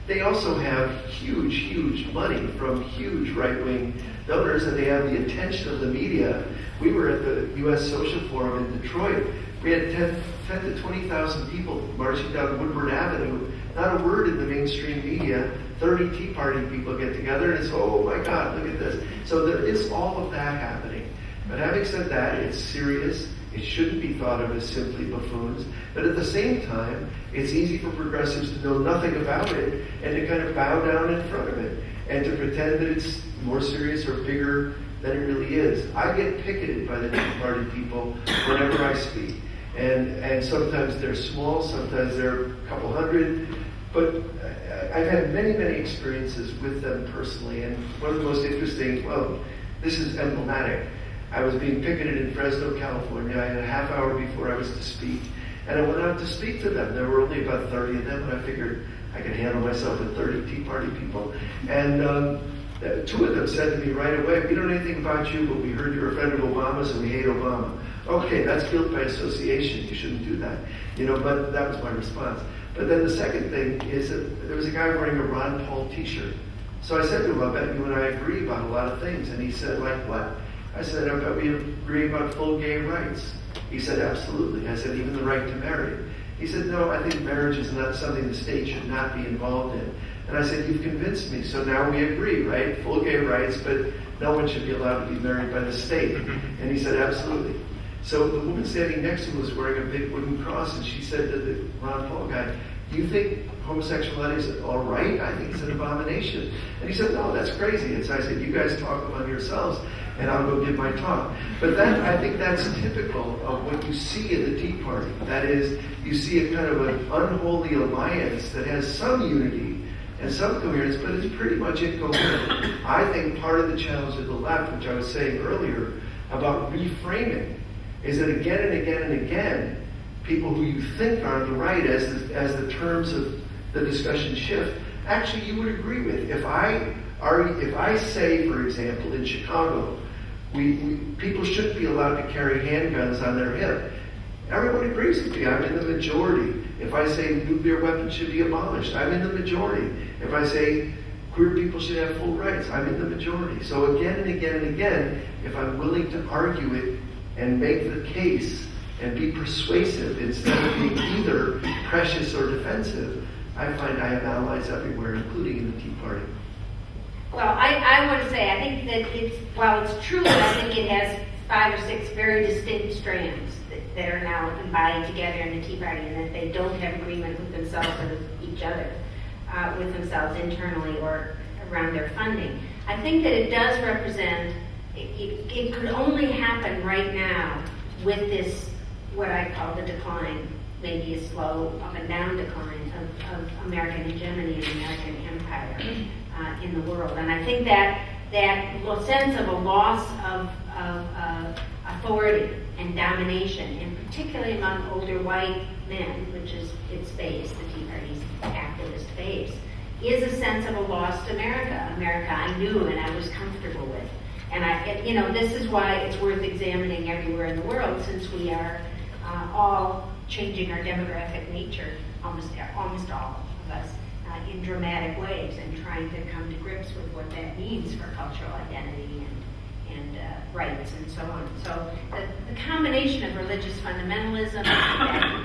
They also have huge, huge money from huge right-wing donors, and they have the attention of the media. We were at the U.S. Social Forum in Detroit. We had 10 to 20,000 people marching down Woodward Avenue. Not a word in the mainstream media. 30 Tea Party people get together, and it's, oh my God, look at this. So there is all of that happening. But having said that, it's serious. It shouldn't be thought of as simply buffoons. But at the same time, it's easy for progressives to know nothing about it and to kind of bow down in front of it and to pretend that it's more serious or bigger than it really is. I get picketed by the Tea Party people whenever I speak. And sometimes they're small, sometimes they're a couple hundred. But I've had many, many experiences with them personally. And one of the most interesting, this is emblematic. I was being picketed in Fresno, California. I had a half hour before I was to speak. And I went out to speak to them. There were only about 30 of them, and I figured I could handle myself with 30 Tea Party people. And two of them said to me right away, we don't know anything about you, but we heard you're a friend of Obama's and we hate Obama. Okay, that's guilt by association. You shouldn't do that. But that was my response. But then the second thing is that there was a guy wearing a Ron Paul t-shirt. So I said to him, I bet you and I agree about a lot of things. And he said, like what? I said, I bet we agree about full gay rights. He said, absolutely. I said, even the right to marry. He said, no, I think marriage is not something the state should not be involved in. And I said, you've convinced me. So now we agree, right? Full gay rights, but no one should be allowed to be married by the state. And he said, absolutely. So the woman standing next to him was wearing a big wooden cross, and she said to the Ron Paul guy, do you think homosexuality is all right? I think it's an abomination. And he said, no, that's crazy. And so I said, you guys talk among yourselves, and I'll go give my talk. But I think that's typical of what you see in the Tea Party. That is, you see a kind of an unholy alliance that has some unity and some coherence, but it's pretty much incoherent. I think part of the challenge of the left, which I was saying earlier, about reframing is that again and again and again, people who you think are on the right as the terms of the discussion shift, actually you would agree with. If I say, for example, in Chicago, people shouldn't be allowed to carry handguns on their hip, everyone agrees with me. I'm in the majority. If I say nuclear weapons should be abolished, I'm in the majority. If I say queer people should have full rights, I'm in the majority. So again and again and again, if I'm willing to argue it and make the case and be persuasive instead of being either precious or defensive, I find I have allies everywhere, including in the Tea Party. Well, I want to say, I think that while it's true that I think it has 5 or 6 very distinct strands that are now embodied together in the Tea Party, and that they don't have agreement with themselves or with each other, with themselves internally or around their funding. I think that it does represent, it could only happen right now with this, what I call the decline, maybe a slow up and down decline of American hegemony and American empire in the world. And I think that sense of a loss of authority and domination, and particularly among older white men, which is its base, the Tea Party's activist base, is a sense of a lost America I knew and I was comfortable with. And this is why it's worth examining everywhere in the world, since we are all changing our demographic nature, almost all of us, in dramatic ways, and trying to come to grips with what that means for cultural identity and rights and so on. So the combination of religious fundamentalism, that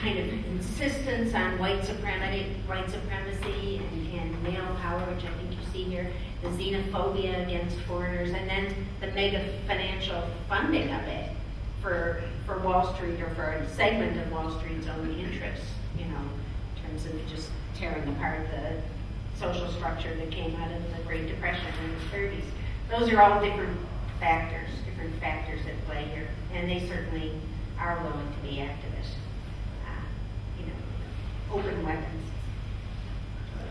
kind of insistence on white supremacy and male power, which I think you see here, the xenophobia against foreigners, and then the mega financial funding of it for Wall Street, or for a segment of Wall Street's own interests, in terms of just tearing apart the social structure that came out of the Great Depression in the 30s. Those are all different factors at play here, and they certainly are willing to be activists. Open weapons.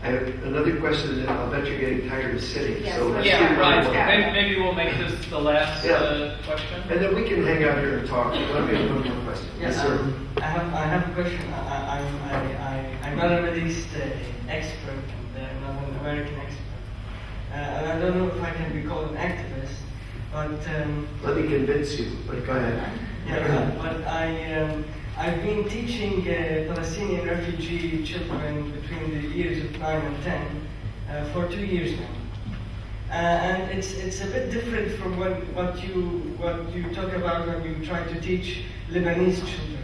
I have another question, and I'll bet you're getting tired of sitting. Yes, So let's Yeah, do right. one more. Maybe we'll make this the last question. And then we can hang out here and talk. Let me have one more question. Yes, sir. I have a question. I'm not a Middle East expert, and I'm not an American expert. And I don't know if I can be called an activist, but... Let me convince you, but go ahead. Yeah, but I've been teaching Palestinian refugee children between the years of 9 and 10 for 2 years now. And it's a bit different from what you talk about when you try to teach Lebanese children,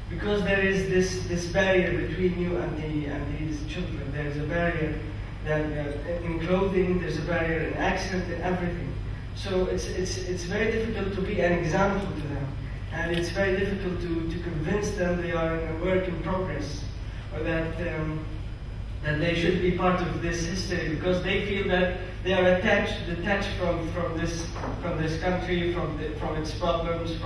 because there is this barrier between you and these children. There is a barrier that in clothing, there's a barrier in accent, and everything. So it's very difficult to be an example to them, and it's very difficult to convince them they are in a work in progress, or that they should be part of this history, because they feel that they are detached from this country, from its problems,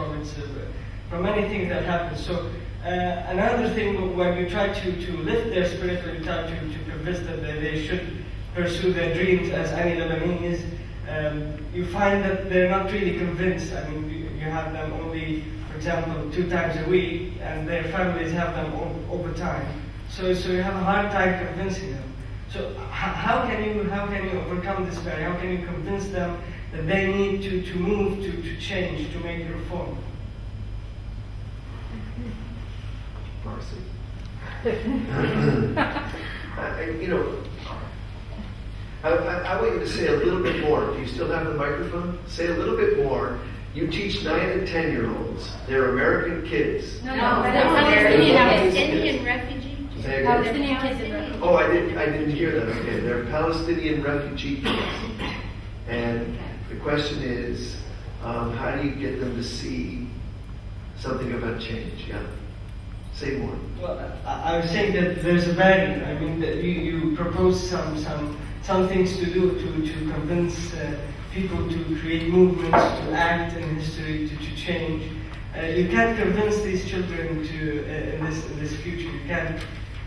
from anything that happens. So another thing, when you try to lift their spirit, when you try to convince them that they should pursue their dreams as any Lebanese, you find that they're not really convinced. I mean, you have them only, for example, 2 times a week, and their families have them all the time. So you have a hard time convincing them. So how can you overcome this barrier? How can you convince them that they need to move, to change, to make a reform? Marcy. I want you to say a little bit more. Do you still have the microphone? Say a little bit more. You teach 9 and 10-year-olds. They're American kids. No, they're Palestinian refugees. Say again. Palestinian kids. Oh, I didn't hear that. Okay, they're Palestinian refugee kids. And the question is, how do you get them to see something about change? Yeah. Say more. Well, I was saying that there's a barrier. I mean, that you propose some things to do to convince people to create movements, to act in history, to change. You can't convince these children in this future. You can't,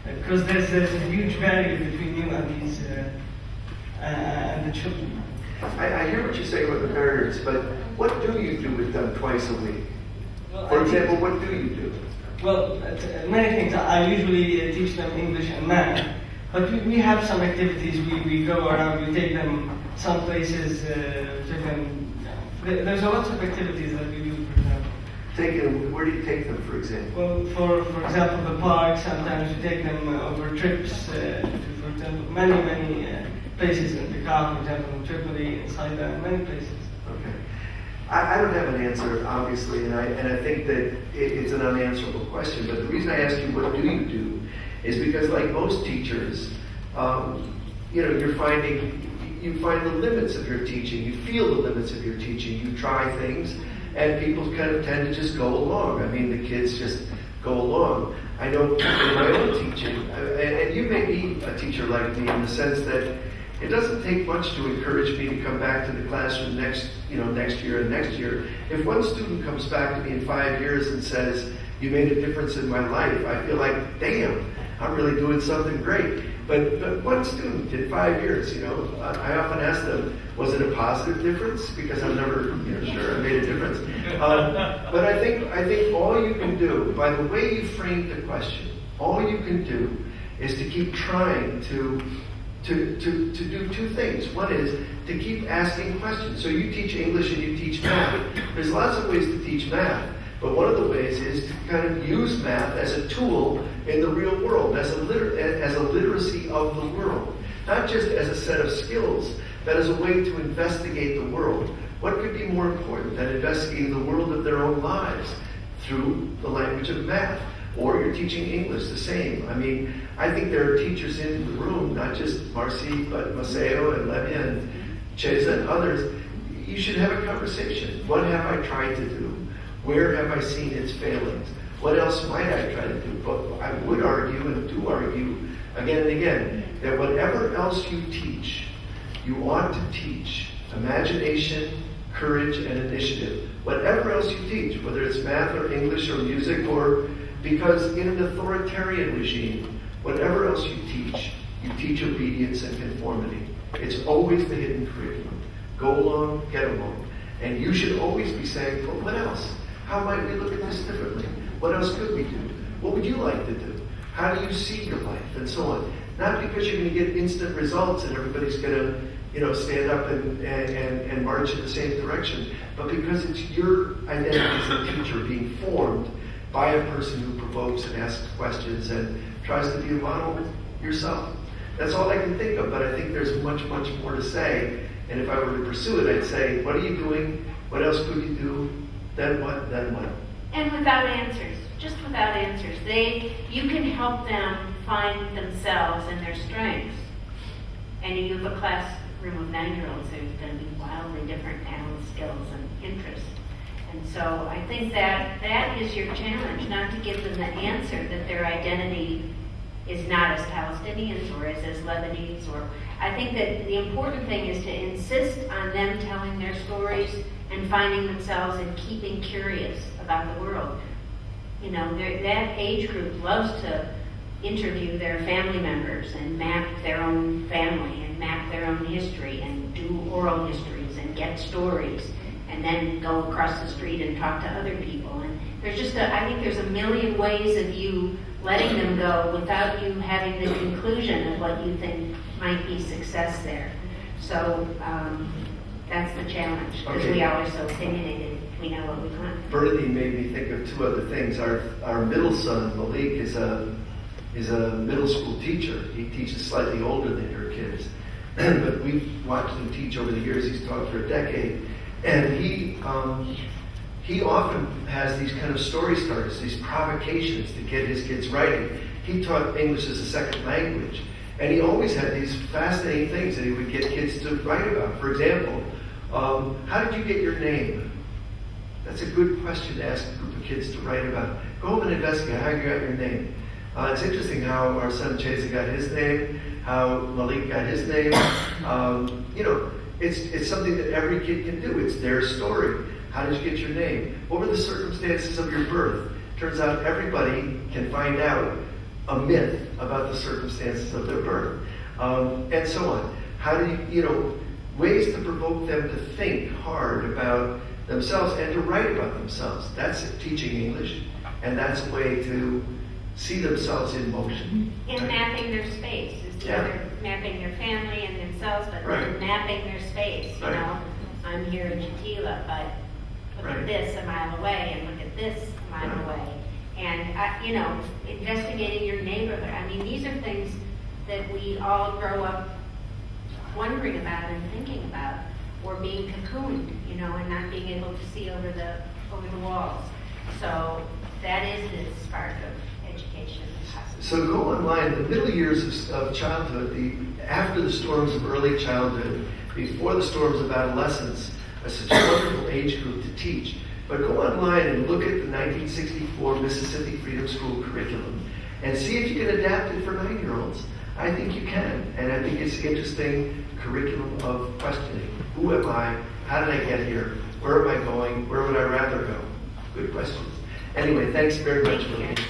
because there's a huge barrier between you and these and the children. I hear what you're saying about the barriers, but what do you do with them twice a week? Well, For example, what do you do? Well, many things. I usually teach them English and math, but we have some activities. We go around, we take them some places, there's lots of activities that we do, for example. Where do you take them, for example? Well, for example, the park, sometimes we take them over trips to, for example, many places in the car, for example, in Tripoli, in Saida, many places. Okay. I don't have an answer, obviously, and I think that it's an unanswerable question, but the reason I ask you what do you do is because, like most teachers, you find the limits of your teaching, you feel the limits of your teaching, you try things, and people kind of tend to just go along. I mean, the kids just go along. I know in my own teaching, and you may be a teacher like me in the sense that it doesn't take much to encourage me to come back to the classroom next year and next year. If one student comes back to me in 5 years and says, "You made a difference in my life," I feel like, damn, I'm really doing something great. But one student in 5 years, I often ask them, was it a positive difference? Because I'm never, sure I made a difference. But I think all you can do, by the way you framed the question, all you can do is to keep trying to do two things. One is to keep asking questions. So you teach English and you teach math. There's lots of ways to teach math, but one of the ways is to kind of use math as a tool in the real world, as a literacy of the world. Not just as a set of skills, but as a way to investigate the world. What could be more important than investigating the world of their own lives through the language of math? Or you're teaching English, the same. I mean, I think there are teachers in the room, not just Marcy, but Maceo and Levia and Cheza and others. You should have a conversation. What have I tried to do? Where have I seen its failings? What else might I try to do? But I would argue, and do argue, again and again, that whatever else you teach, you ought to teach imagination, courage, and initiative. Whatever else you teach, whether it's math or English or music or... Because in an authoritarian regime, whatever else you teach obedience and conformity. It's always the hidden curriculum. Go along, get along. And you should always be saying, well, what else? How might we look at this differently? What else could we do? What would you like to do? How do you see your life? And so on. Not because you're going to get instant results and everybody's going to stand up and march in the same direction, but because it's your identity as a teacher being formed by a person who provokes and asks questions and tries to be a model yourself. That's all I can think of, but I think there's much, much more to say. And if I were to pursue it, I'd say, what are you doing? What else could you do? Then what? Then what? And without answers, just without answers. You can help them find themselves and their strengths. And you have a classroom of 9-year-olds, there's going to be wildly different talent, skills, and interests. And so I think that is your challenge, not to give them the answer that their identity is not as Palestinians or as Lebanese. I think that the important thing is to insist on them telling their stories and finding themselves and keeping curious about the world. That age group loves to interview their family members and map their own family and map their own history and do oral histories and get stories. And then go across the street and talk to other people. And there's I think there's a million ways of you letting them go without you having the conclusion of what you think might be success there. So that's the challenge, because we all are so opinionated. We know what we want. Bernadine made me think of two other things. Our middle son, Malik, is a middle school teacher. He teaches slightly older than your kids. But we've watched him teach over the years. He's taught for a decade. And he often has these kind of story starters, these provocations to get his kids writing. He taught English as a second language, and he always had these fascinating things that he would get kids to write about. For example, how did you get your name? That's a good question to ask a group of kids to write about. Go home and investigate how you got your name. It's interesting how our son Chesa got his name, how Malik got his name. It's something that every kid can do. It's their story. How did you get your name? What were the circumstances of your birth? Turns out everybody can find out a myth about the circumstances of their birth, and so on. How do ways to provoke them to think hard about themselves and to write about themselves. That's teaching English, and that's a way to see themselves in motion. And mapping their space is the other, mapping their family and themselves, but then mapping their space. You know, I'm here in Chatila, but look at this a mile away, and look at this a mile away. And, you know, investigating your neighborhood. I mean, these are things that we all grow up wondering about and thinking about, or being cocooned, you know, and not being able to see over the walls. So that is the spark of education. So go online. The middle years of childhood, after the storms of early childhood, before the storms of adolescence, are such a wonderful age group to teach. But go online and look at the 1964 Mississippi Freedom School curriculum and see if you can adapt it for 9-year-olds. I think you can, and I think it's an interesting curriculum of questioning. Who am I? How did I get here? Where am I going? Where would I rather go? Good questions. Anyway, thanks very much for being here.